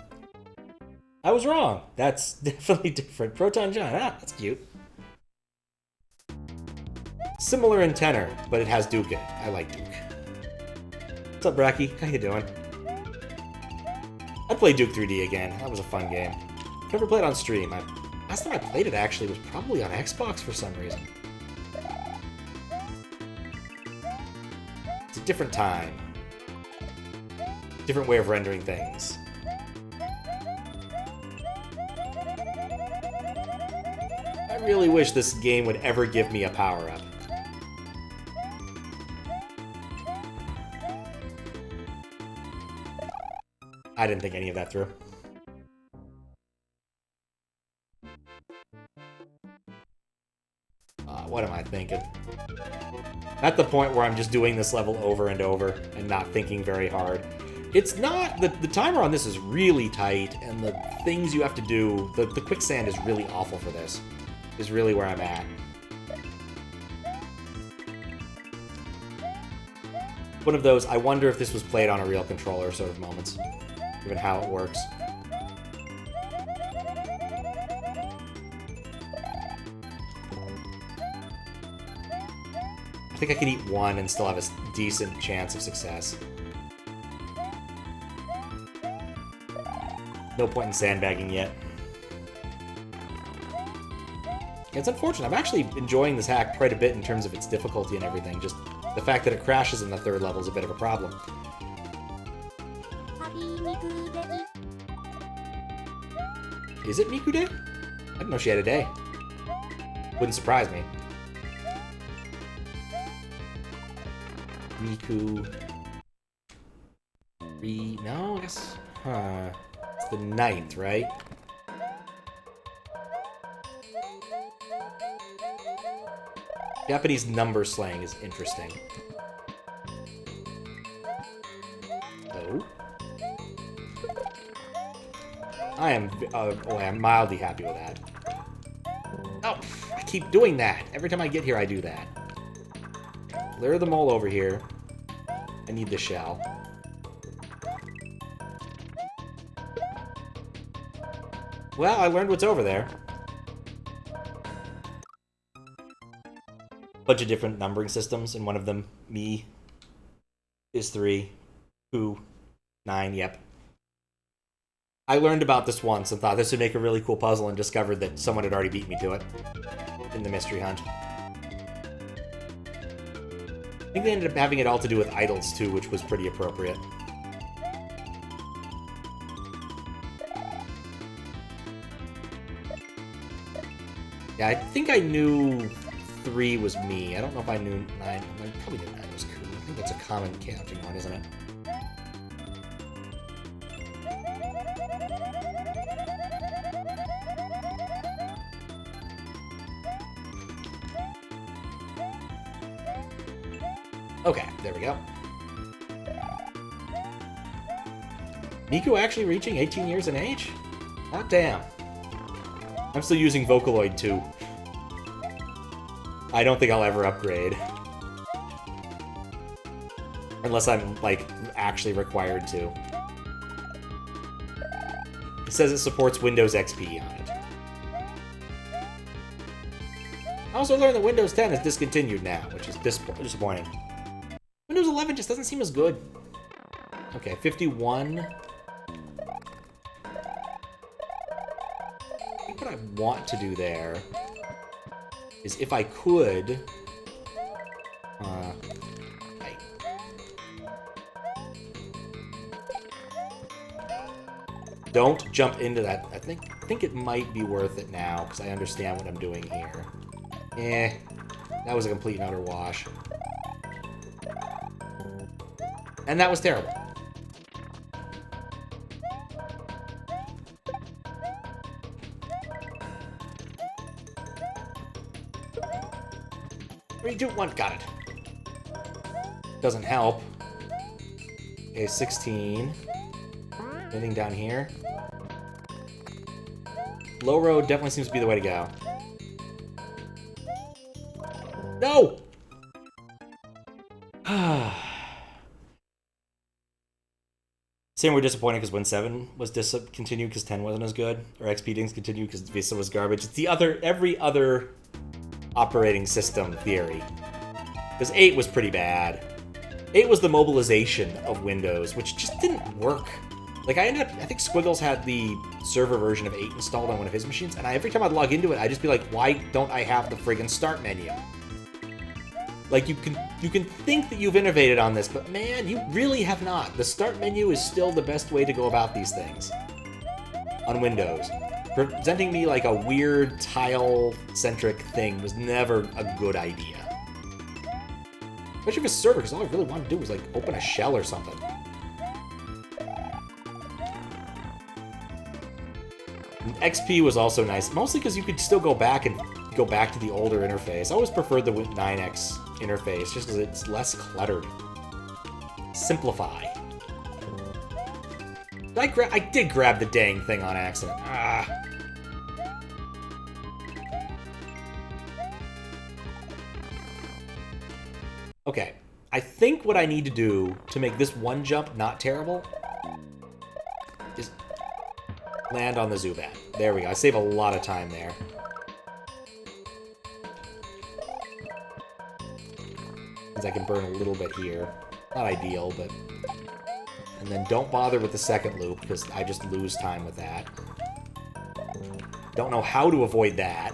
I was wrong. That's definitely different. Proton John. Ah, that's cute. Similar in tenor, but it has Duke in it. I like Duke. What's up, Bracky? How you doing? I'd play Duke 3D again. That was a fun game. Never played on stream. Last time I played it, actually, was probably on Xbox for some reason. It's a different time. Different way of rendering things. I really wish this game would ever give me a power-up. I didn't think any of that through. What am I thinking? At the point where I'm just doing this level over and over and not thinking very hard. It's not... The timer on this is really tight, and the things you have to do... The quicksand is really awful for this. Is really where I'm at. One of those, I wonder if this was played on a real controller sort of moments. Given how it works. I think I can eat one and still have a decent chance of success. No point in sandbagging yet. It's unfortunate. I'm actually enjoying this hack quite a bit in terms of its difficulty and everything. Just the fact that it crashes in the third level is a bit of a problem. Is it Miku Day? I didn't know she had a day. Wouldn't surprise me. Miku... No, I guess... Huh... It's the 9th, right? Japanese number slang is interesting. Oh. I am... boy, I'm mildly happy with that. Oh, I keep doing that. Every time I get here, I do that. Lure the mole over here. I need the shell. Well, I learned what's over there. Bunch of different numbering systems, and one of them, me, is 3, 2, 9, yep. I learned about this once and thought this would make a really cool puzzle and discovered that someone had already beat me to it in the mystery hunt. I think they ended up having it all to do with idols too, which was pretty appropriate. Yeah, I think I knew 3 was me. I don't know if I knew 9. I probably knew 9 was cool. I think that's a common counting one, isn't it? Okay, there we go. Miku actually reaching 18 years in age? Hot damn. I'm still using Vocaloid 2. I don't think I'll ever upgrade. Unless I'm, like, actually required to. It says it supports Windows XP on it. I also learned that Windows 10 is discontinued now, which is disappointing. Windows 11 just doesn't seem as good. Okay, 51. I think what I want to do there is if I could... don't jump into that. I think it might be worth it now, because I understand what I'm doing here. That was a complete and utter wash. And that was terrible. Three, two, one, got it. Doesn't help. Okay, 16. Anything down here? Low road definitely seems to be the way to go. No! Same, we're disappointed because when 7 was discontinued because 10 wasn't as good, or XP didn't continue because Vista was garbage. It's the every other operating system theory. Because 8 was pretty bad. 8 was the mobilization of Windows, which just didn't work. Like, I think Squiggles had the server version of 8 installed on one of his machines, and every time I'd log into it, I'd just be like, why don't I have the friggin' start menu? Like, you can think that you've innovated on this, but man, you really have not. The start menu is still the best way to go about these things on Windows. Presenting me like a weird tile-centric thing was never a good idea. Especially if it's server, because all I really wanted to do was, like, open a shell or something. And XP was also nice, mostly because you could still go back to the older interface. I always preferred the 9X interface, just because it's less cluttered. Simplify. I did grab the dang thing on accident. Ah. Okay, I think what I need to do to make this one jump not terrible is land on the Zubat. There we go. I save a lot of time there. Means I can burn a little bit here. Not ideal, but... And then don't bother with the second loop, because I just lose time with that. Don't know how to avoid that.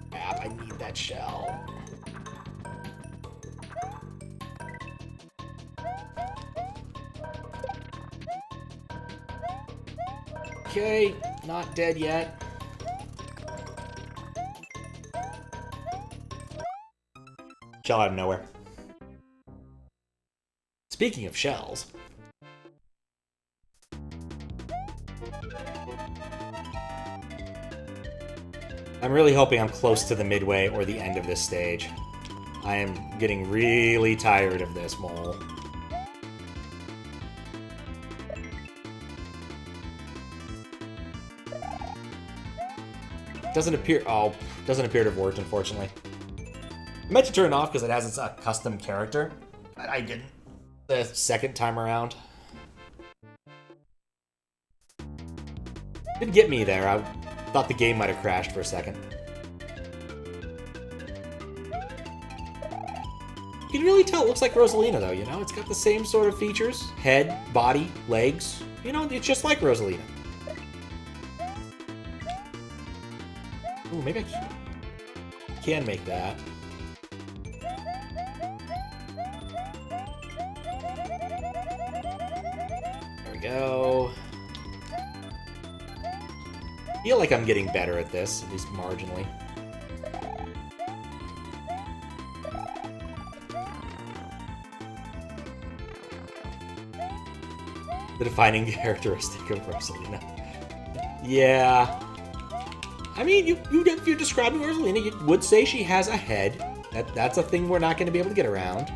Crap, I need that shell. Okay, not dead yet. Shell out of nowhere. Speaking of shells... I'm really hoping I'm close to the midway or the end of this stage. I am getting really tired of this mole. Doesn't appear to have worked, unfortunately. I meant to turn it off because it has its custom character, but I didn't the second time around. Didn't get me there. I thought the game might have crashed for a second. You can really tell it looks like Rosalina, though, you know? It's got the same sort of features. Head, body, legs. You know, it's just like Rosalina. Ooh, maybe I can make that. There we go. I feel like I'm getting better at this, at least marginally. The defining characteristic of Rosalina. Yeah. I mean, if you're describing Rosalina, you would say she has a head. That's a thing we're not going to be able to get around.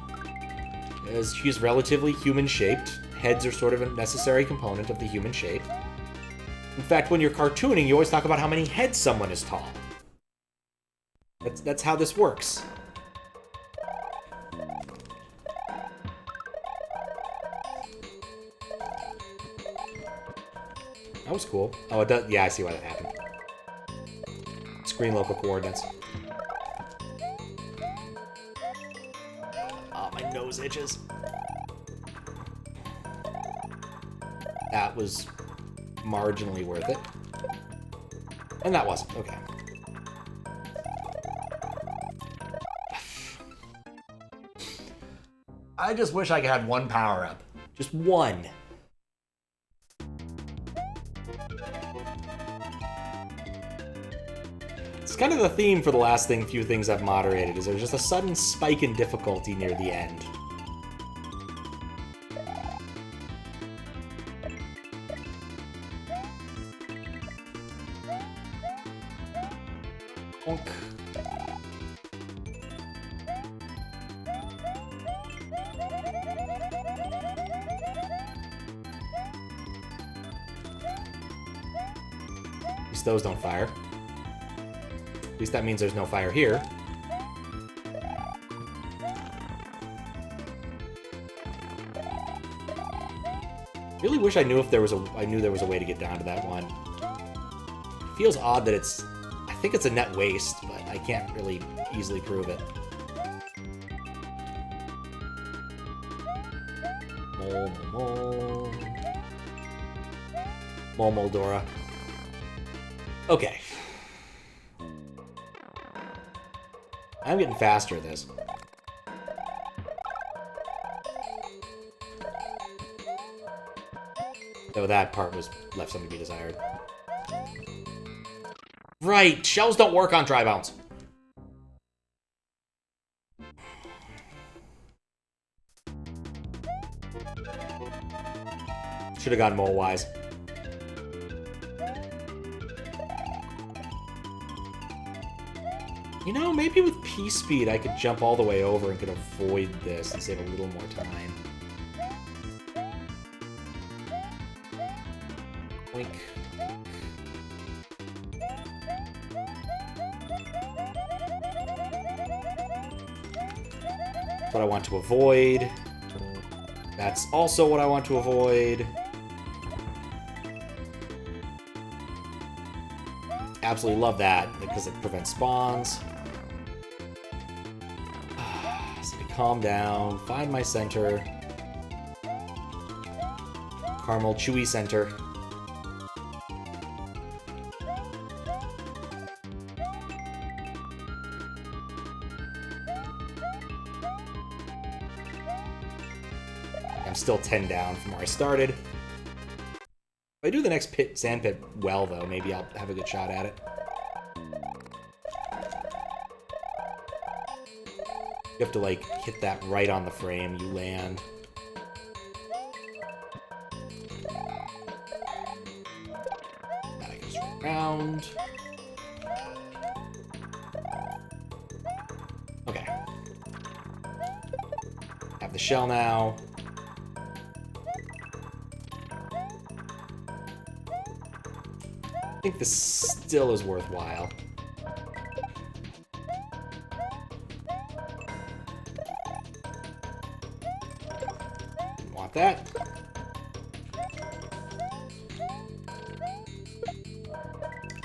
As she's relatively human-shaped. Heads are sort of a necessary component of the human shape. In fact, when you're cartooning, you always talk about how many heads someone is tall. That's how this works. That was cool. Oh, it does. Yeah, I see why that happened. Screen local coordinates. Oh, my nose itches. That was marginally worth it. And that wasn't. Okay. I just wish I could have one power-up. Just one. It's kind of the theme for the last few things I've moderated, is there's just a sudden spike in difficulty near the end. Bonk. At least those don't fire. At least that means there's no fire here. Really wish I knew if there was I knew there was a way to get down to that one. It feels odd that it's... I think it's a net waste, but I can't really easily prove it. Moldora. Okay. I'm getting faster at this. Though that part was left something to be desired. Right, shells don't work on dry bounce. Should have gone mole-wise. You know, maybe with P-Speed I could jump all the way over and could avoid this and save a little more time. Wink. That's what I want to avoid. That's also what I want to avoid. Absolutely love that, because it prevents spawns. So to calm down, find my center. Caramel chewy center. I'm still 10 down from where I started. If I do the next sand pit well, though, maybe I'll have a good shot at it. You have to, like, hit that right on the frame. You land. Now I can swing around. Okay. Have the shell now. I think this still is worthwhile. Didn't want that.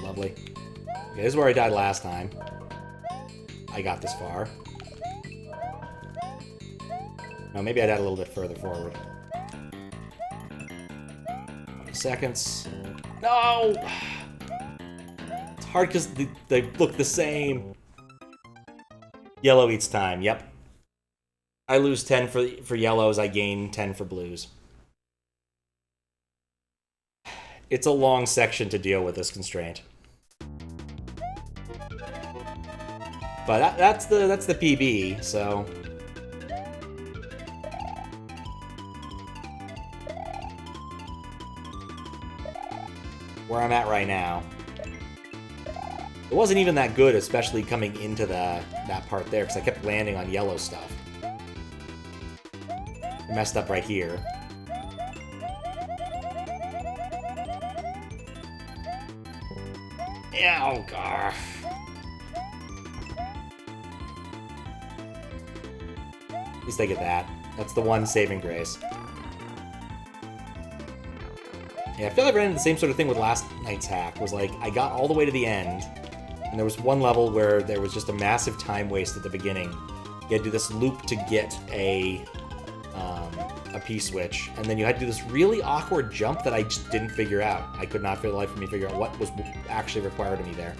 Lovely. Okay, this is where I died last time. I got this far. No, maybe I died a little bit further forward. 20 seconds. No! It's hard because they look the same. Yellow eats time, yep. I lose 10 for yellows, I gain 10 for blues. It's a long section to deal with this constraint. But that's the PB, so... where I'm at right now. It wasn't even that good, especially coming into that part there, because I kept landing on yellow stuff. I messed up right here. Yeah, oh gosh. At least I get that. That's the one saving grace. Yeah, I feel like I ran into the same sort of thing with last night's hack. Was like, I got all the way to the end, and there was one level where there was just a massive time waste at the beginning. You had to do this loop to get a P-switch, and then you had to do this really awkward jump that I just didn't figure out. I could not for the life of me figure out what was actually required of me there.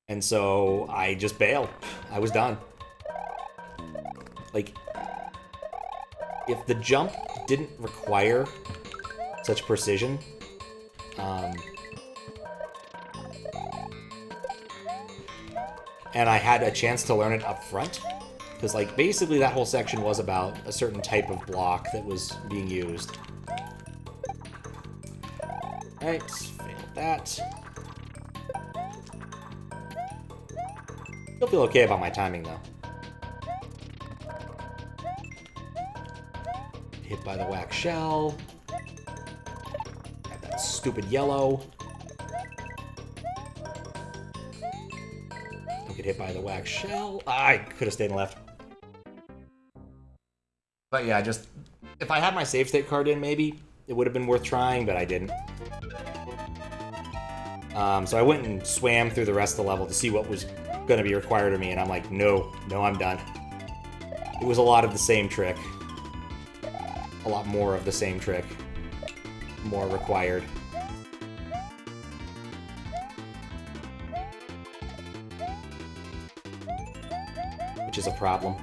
And so I just bailed. I was done. Like, if the jump didn't require such precision, and I had a chance to learn it up front, because, like, basically that whole section was about a certain type of block that was being used. Alright, failed that. Still feel okay about my timing, though. Hit by the wax shell. Got that stupid yellow. Don't get hit by the wax shell. I could have stayed left. But yeah, just... if I had my save state card in, maybe it would have been worth trying, but I didn't. So I went and swam through the rest of the level to see what was going to be required of me, and I'm like, no, I'm done. It was a lot of the same trick. A lot more of the same trick. More required. Which is a problem.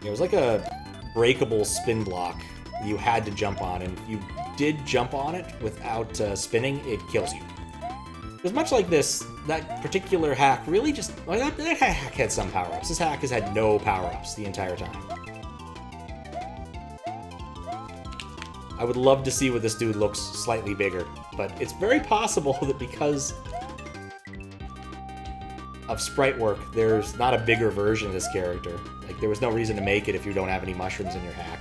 There was like a breakable spin block that you had to jump on, and if you did jump on it without spinning, it kills you. It was much like this. That particular hack really just... well, that hack had some power-ups. This hack has had no power-ups the entire time. I would love to see what this dude looks slightly bigger, but it's very possible that because of sprite work, there's not a bigger version of this character. Like, there was no reason to make it if you don't have any mushrooms in your hack.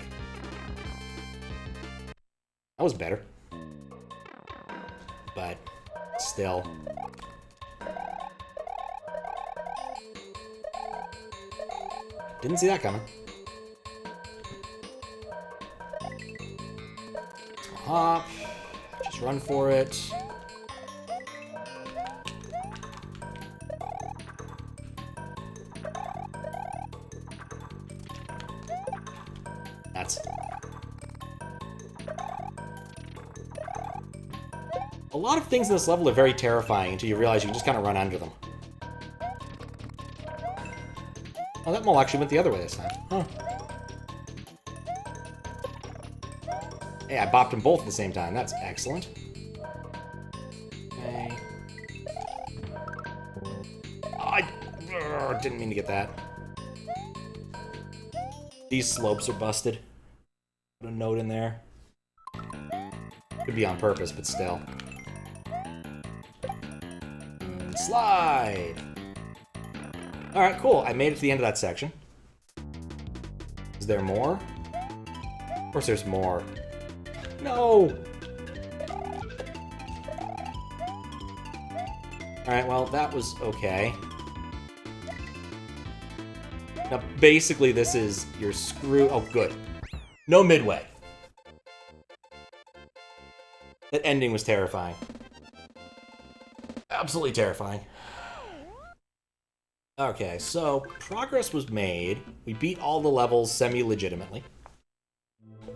That was better. But still. Didn't see that coming. Hop. Just run for it. That's... a lot of things in this level are very terrifying until you realize you can just kind of run under them. Oh, that mole actually went the other way this time. Huh. Hey, I bopped them both at the same time. That's excellent. Okay. Oh, I didn't mean to get that. These slopes are busted. Put a note in there. Could be on purpose, but still. And slide! Alright, cool. I made it to the end of that section. Is there more? Of course there's more. No! Alright, well, that was okay. Now, basically, this is your screw... oh, good. No midway. That ending was terrifying. Absolutely terrifying. Okay, so progress was made. We beat all the levels semi-legitimately.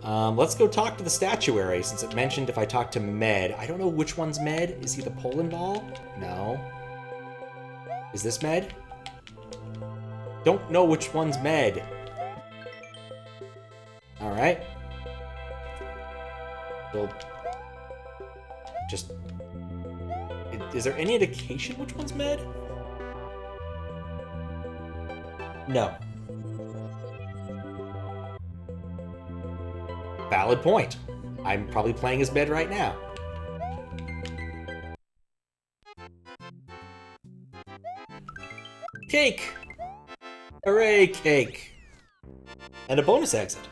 Let's go talk to the statuary, since it mentioned if I talk to Med. I don't know which one's Med. Is he the Poland ball? No. Is this Med? Don't know which one's Med. Alright. We'll just... is there any indication which one's Med? No. Valid point. I'm probably playing his bed right now. Cake! Hooray, cake! And a bonus exit.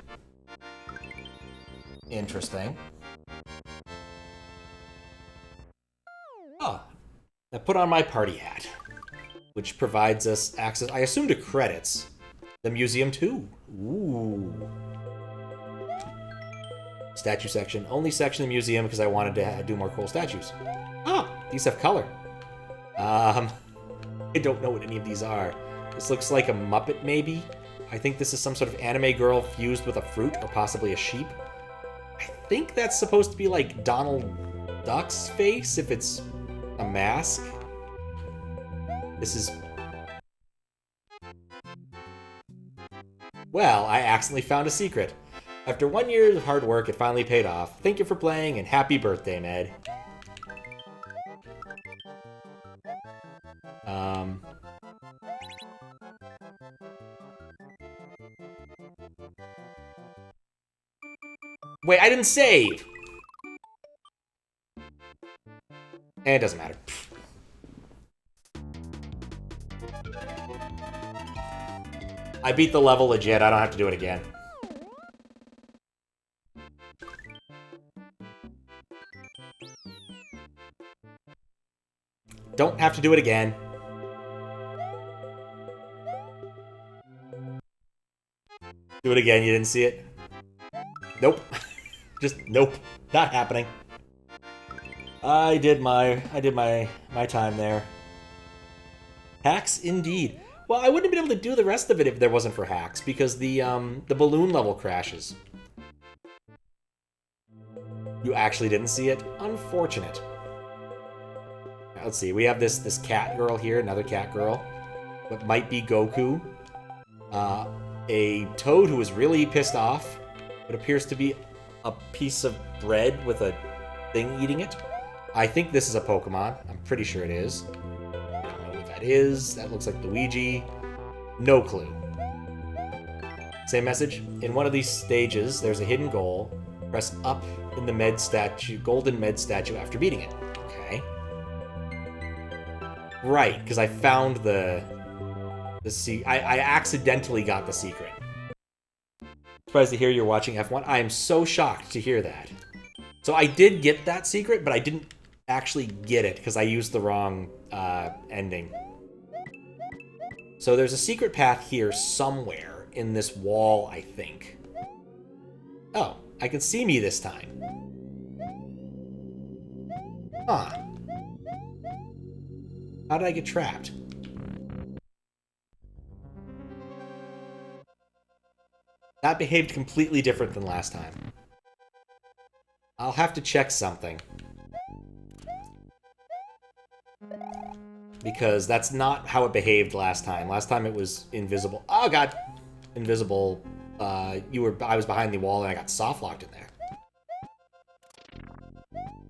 Interesting. Oh, I put on my party hat, which provides us access, I assume, to credits. The museum, too. Ooh. Statue section. Only section of the museum because I wanted to do more cool statues. Oh, these have color. I don't know what any of these are. This looks like a Muppet, maybe? I think this is some sort of anime girl fused with a fruit, or possibly a sheep. I think that's supposed to be like Donald Duck's face, if it's a mask. This is... Well, I accidentally found a secret. After 1 year of hard work, it finally paid off. Thank you for playing, and happy birthday, Med. Wait, I didn't save! And it doesn't matter. I beat the level legit, I don't have to do it again. Don't have to do it again. Do it again, you didn't see it? Nope. Just nope. Not happening. I did my time there. Hacks indeed. Well, I wouldn't have been able to do the rest of it if there wasn't for hacks, because the balloon level crashes. You actually didn't see it? Unfortunate. Now, let's see, we have this cat girl here, another cat girl. What might be Goku. A Toad who is really pissed off. It appears to be a piece of bread with a thing eating it. I think this is a Pokemon. I'm pretty sure it is. I don't know what that is. That looks like Luigi. No clue. Same message. In one of these stages, there's a hidden goal. Press up in the med statue, golden med statue after beating it. Okay. Right, because I found the I accidentally got the secret. Surprised to hear you're watching F1. I am so shocked to hear that. So I did get that secret, but I didn't actually get it because I used the wrong ending. So there's a secret path here somewhere in this wall, I think. Oh, I can see me this time. Huh. How did I get trapped? That behaved completely different than last time. I'll have to check something. Because that's not how it behaved last time. Last time it was invisible. Oh god! Invisible. I was behind the wall and I got soft locked in there.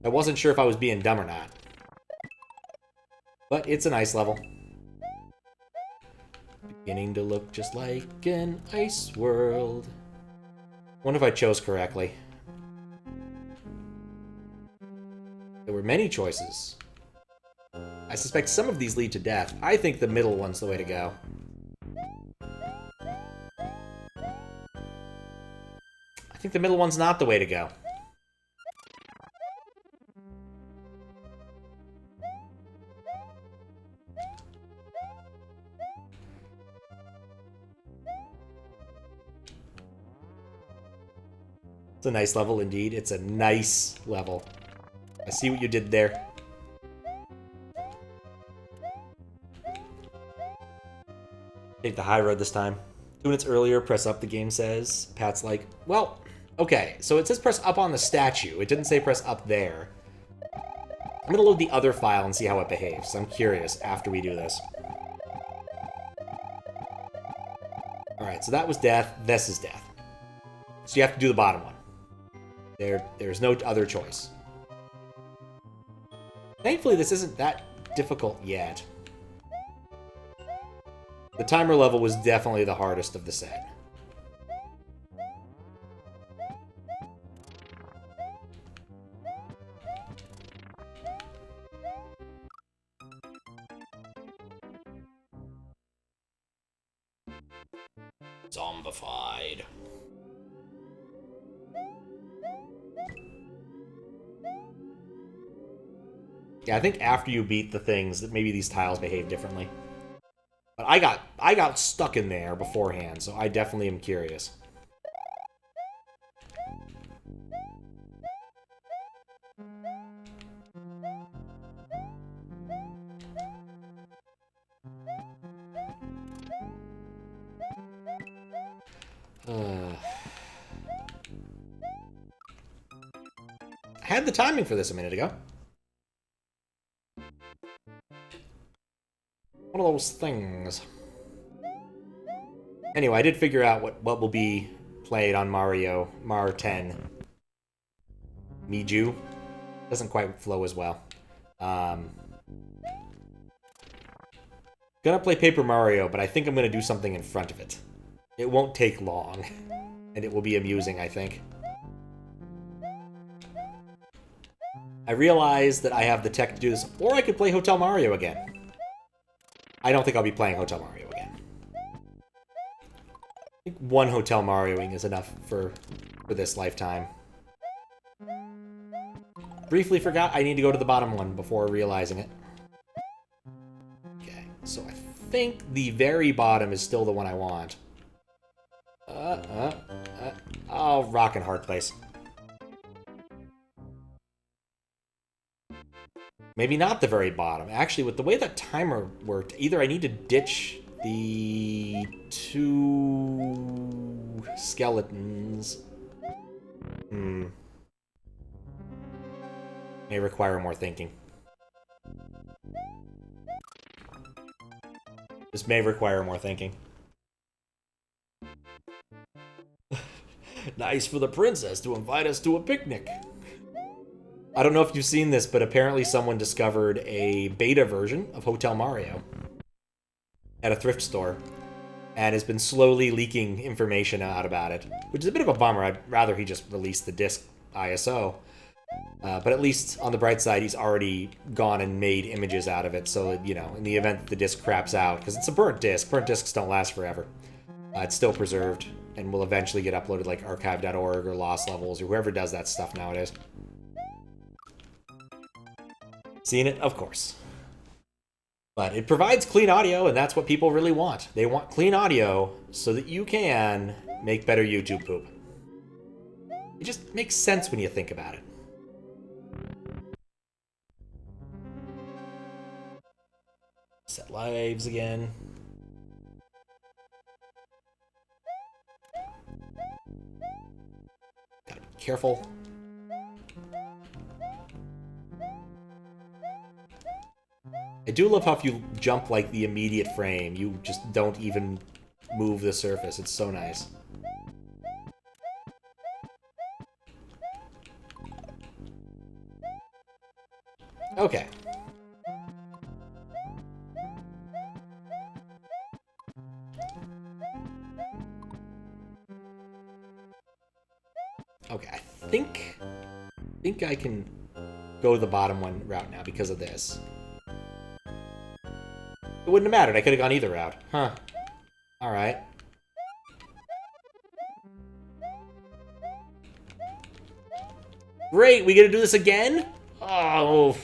I wasn't sure if I was being dumb or not. But it's a nice level. Beginning to look just like an ice world. Wonder if I chose correctly. There were many choices. I suspect some of these lead to death. I think the middle one's the way to go. I think the middle one's not the way to go. It's a nice level indeed. It's a nice level. I see what you did there. Take the high road this time. 2 minutes earlier, press up, the game says. Pat's like, well, okay, so it says press up on the statue. It didn't say press up there. I'm gonna load the other file and see how it behaves. I'm curious after we do this. Alright, so that was death. This is death. So you have to do the bottom one. There's no other choice. Thankfully, this isn't that difficult yet. The timer level was definitely the hardest of the set. Zombified. Yeah, I think after you beat the things, that maybe these tiles behave differently. But I got stuck in there beforehand, so I definitely am curious. I had the timing for this a minute ago. One of those things. Anyway, I did figure out what will be played on Mario Mar 10. Miju. Doesn't quite flow as well. Gonna play Paper Mario, but I think I'm gonna do something in front of it. It won't take long, and it will be amusing, I think. I realize that I have the tech to do this, or I could play Hotel Mario again. I don't think I'll be playing Hotel Mario again. I think one Hotel Marioing is enough for this lifetime. Briefly forgot I need to go to the bottom one before realizing it. Okay, so I think the very bottom is still the one I want. Oh, rock and hard place. Maybe not the very bottom. Actually, with the way that timer worked, either I need to ditch the 2 skeletons. May require more thinking. This may require more thinking. Nice for the princess to invite us to a picnic. I don't know if you've seen this, but apparently someone discovered a beta version of Hotel Mario at a thrift store and has been slowly leaking information out about it, which is a bit of a bummer. I'd rather he just released the disc ISO. But at least on the bright side, he's already gone and made images out of it, so that, you know, in the event that the disc craps out, because it's a burnt disc don't last forever. It's still preserved and will eventually get uploaded like archive.org or Lost Levels or whoever does that stuff nowadays. Seen it? Of course. But it provides clean audio, and that's what people really want. They want clean audio so that you can make better YouTube poop. It just makes sense when you think about it. Set lives again. Gotta be careful. I do love how if you jump like the immediate frame, you just don't even move the surface. It's so nice. Okay. Okay, I think I can go the bottom one route now because of this. It wouldn't have mattered. I could have gone either route. Huh. Alright. Great! We get to do this again? Oh.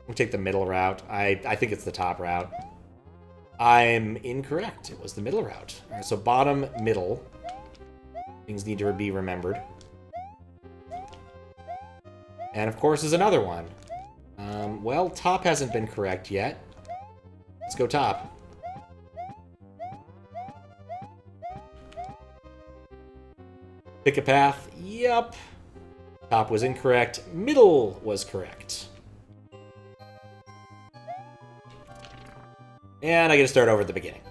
We'll take the middle route. I think it's the top route. I'm incorrect. It was the middle route. Alright, so bottom, middle. Things need to be remembered. And of course, there's another one. Well, top hasn't been correct yet. Let's go top. Pick a path. Yup. Top was incorrect. Middle was correct. And I get to start over at the beginning.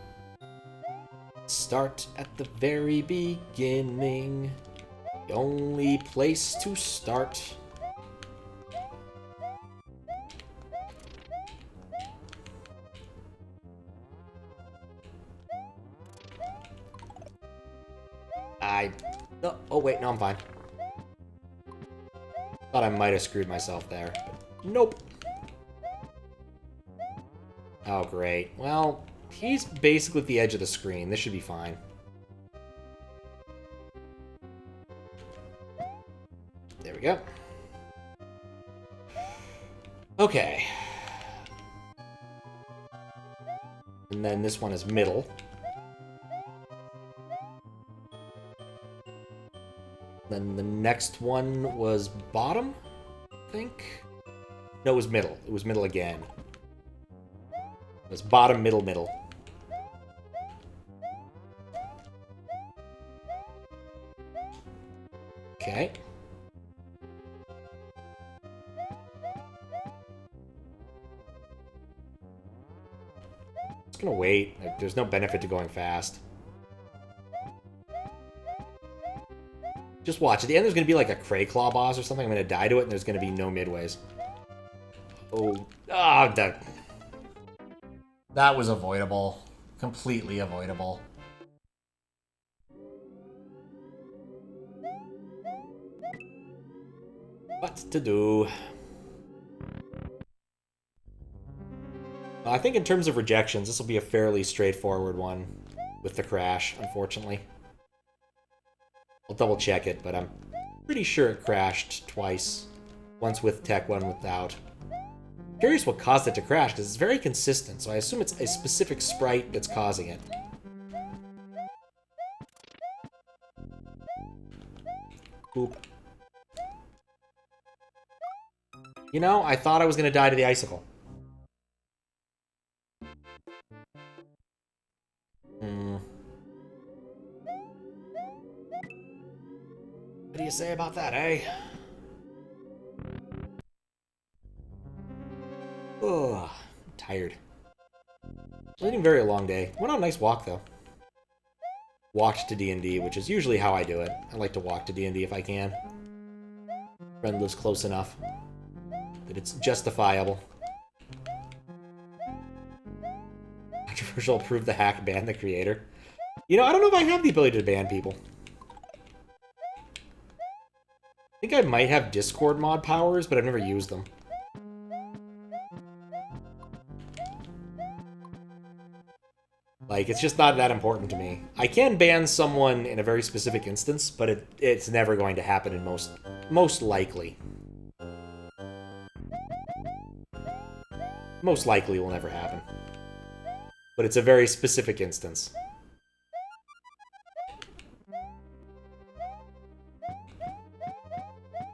Start at the very beginning. The only place to start. Oh, wait, no, I'm fine. Thought I might have screwed myself there. But nope. Oh, great. Well, He's basically at the edge of the screen. This should be fine. There we go. Okay. And then this one is middle. Then the next one was bottom, I think? No, it was middle. It was middle again. It was bottom, middle, middle. Okay. Just gonna wait. There's no benefit to going fast. Just watch. At the end, there's going to be like a Cray Claw boss or something. I'm going to die to it, and there's going to be no midways. Oh, that was avoidable. Completely avoidable. What to do? I think in terms of rejections, this will be a fairly straightforward one with the crash, unfortunately. I'll double check it, but I'm pretty sure it crashed twice. Once with tech, one without. Curious what caused it to crash, because it's very consistent, so I assume it's a specific sprite that's causing it. Oop. You know, I thought I was going to die to the icicle. What do you say about that, eh? Ugh, I'm tired. Leading a very long day. Went on a nice walk, though. Walked to D&D, which is usually how I do it. I like to walk to D&D if I can. Friend lives close enough that it's justifiable. Controversial, approve the hack, ban the creator. You know, I don't know if I have the ability to ban people. I think I might have Discord mod powers, but I've never used them. Like, it's just not that important to me. I can ban someone in a very specific instance, but it's never going to happen in most likely. Most likely will never happen. But it's a very specific instance.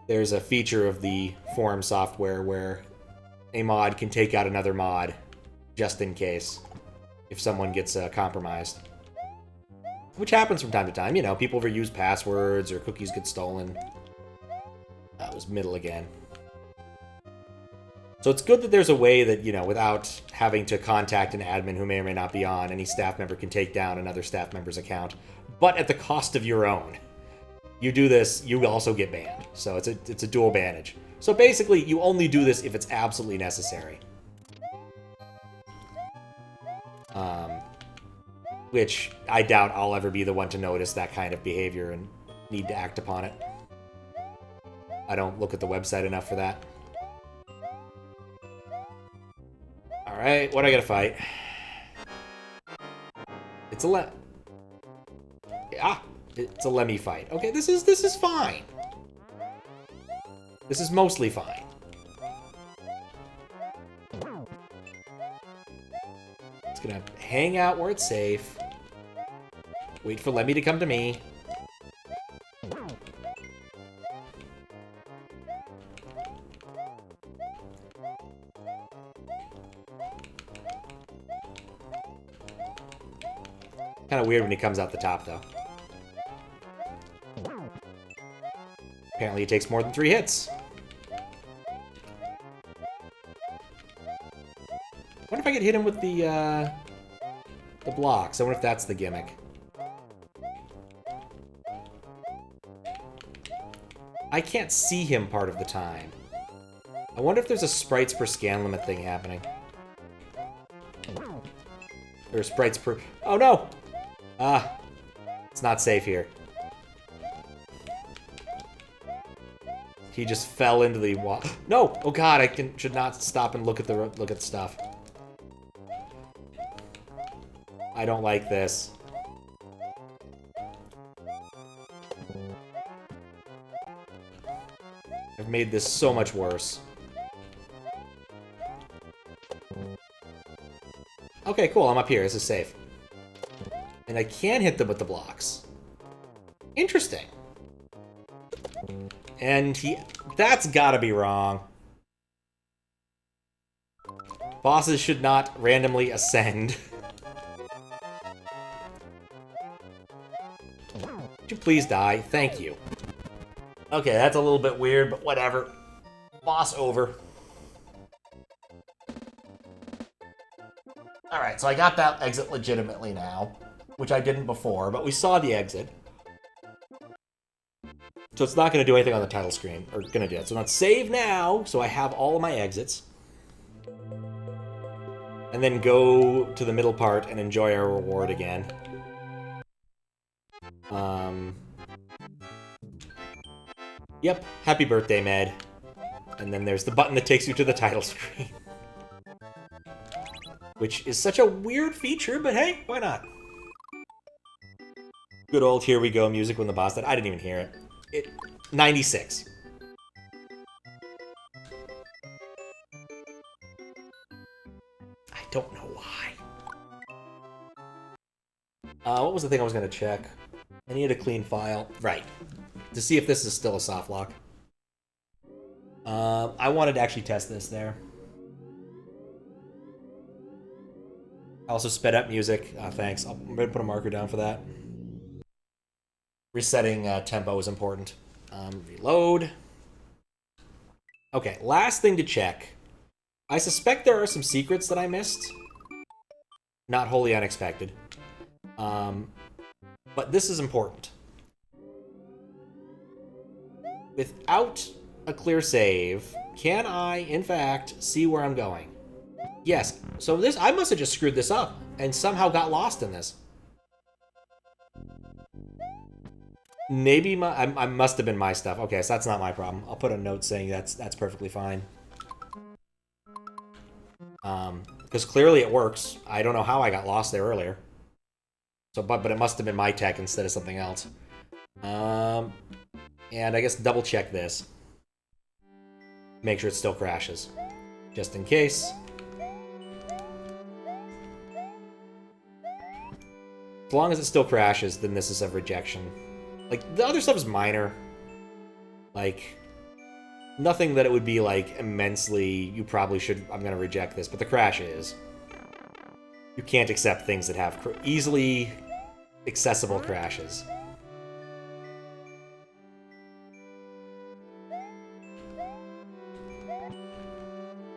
There's a feature of the forum software where a mod can take out another mod just in case if someone gets compromised. Which happens from time to time. You know, people overuse passwords or cookies get stolen. That was middle again. So it's good that there's a way that, you know, without having to contact an admin who may or may not be on, any staff member can take down another staff member's account, but at the cost of your own. You do this, you also get banned. So it's a dual advantage. So basically, you only do this if it's absolutely necessary. Which I doubt I'll ever be the one to notice that kind of behavior and need to act upon it. I don't look at the website enough for that. Alright, what do I gotta fight? It's a it's a Lemmy fight. Okay, this is fine. This is mostly fine. It's gonna hang out where it's safe. Wait for Lemmy to come to me. Kind of weird when he comes out the top, though. Apparently it takes more than 3 hits. I wonder if I could hit him with the blocks. I wonder if that's the gimmick. I can't see him part of the time. I wonder if there's a sprites per scan limit thing happening. There are sprites per... Oh, no! It's not safe here. He just fell into the wall. No! Oh god, I should not stop and look at the stuff. I don't like this. I've made this so much worse. Okay, cool, I'm up here. This is safe. And I can hit them with the blocks. Interesting. And that's gotta be wrong. Bosses should not randomly ascend. Would you please die? Thank you. Okay, that's a little bit weird, but whatever. Boss over. Alright, so I got that exit legitimately now, which I didn't before, but we saw the exit. So it's not going to do anything on the title screen, or going to do it. So let's save now, so I have all of my exits. And then go to the middle part and enjoy our reward again. Yep, happy birthday, Med. And then there's the button that takes you to the title screen. Which is such a weird feature, but hey, why not? Good old here we go music when the boss died. I didn't even hear it. 96. I don't know why. What was the thing I was going to check? I needed a clean file. Right. To see if this is still a soft lock. I wanted to actually test this there. I also sped up music. Thanks. I'm going to put a marker down for that. Resetting tempo is important. Reload. Okay, last thing to check. I suspect there are some secrets that I missed. Not wholly unexpected. But this is important. Without a clear save, can I, in fact, see where I'm going? Yes. So this, I must have just screwed this up and somehow got lost in this. Maybe I must have been my stuff. Okay, so that's not my problem. I'll put a note saying that's perfectly fine. Because clearly it works. I don't know how I got lost there earlier. So, but it must have been my tech instead of something else. And I guess double check this. Make sure it still crashes. Just in case. As long as it still crashes, then this is a rejection. Like, the other stuff is minor. Like, nothing that it would be, like, immensely, you probably should, I'm gonna reject this, but the crash is. You can't accept things that have easily accessible crashes.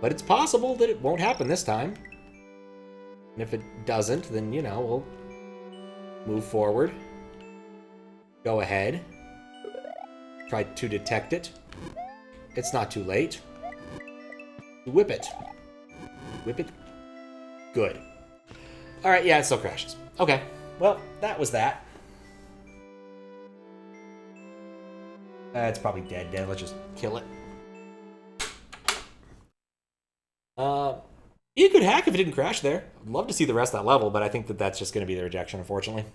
But it's possible that it won't happen this time. And if it doesn't, then, you know, we'll move forward. Go ahead. Try to detect it. It's not too late. Whip it. Whip it. Good. Alright, yeah, it still crashes. Okay, well, that was that. It's probably dead. Let's just kill it. You could hack if it didn't crash there. I'd love to see the rest of that level, but I think that that's just going to be the rejection, unfortunately.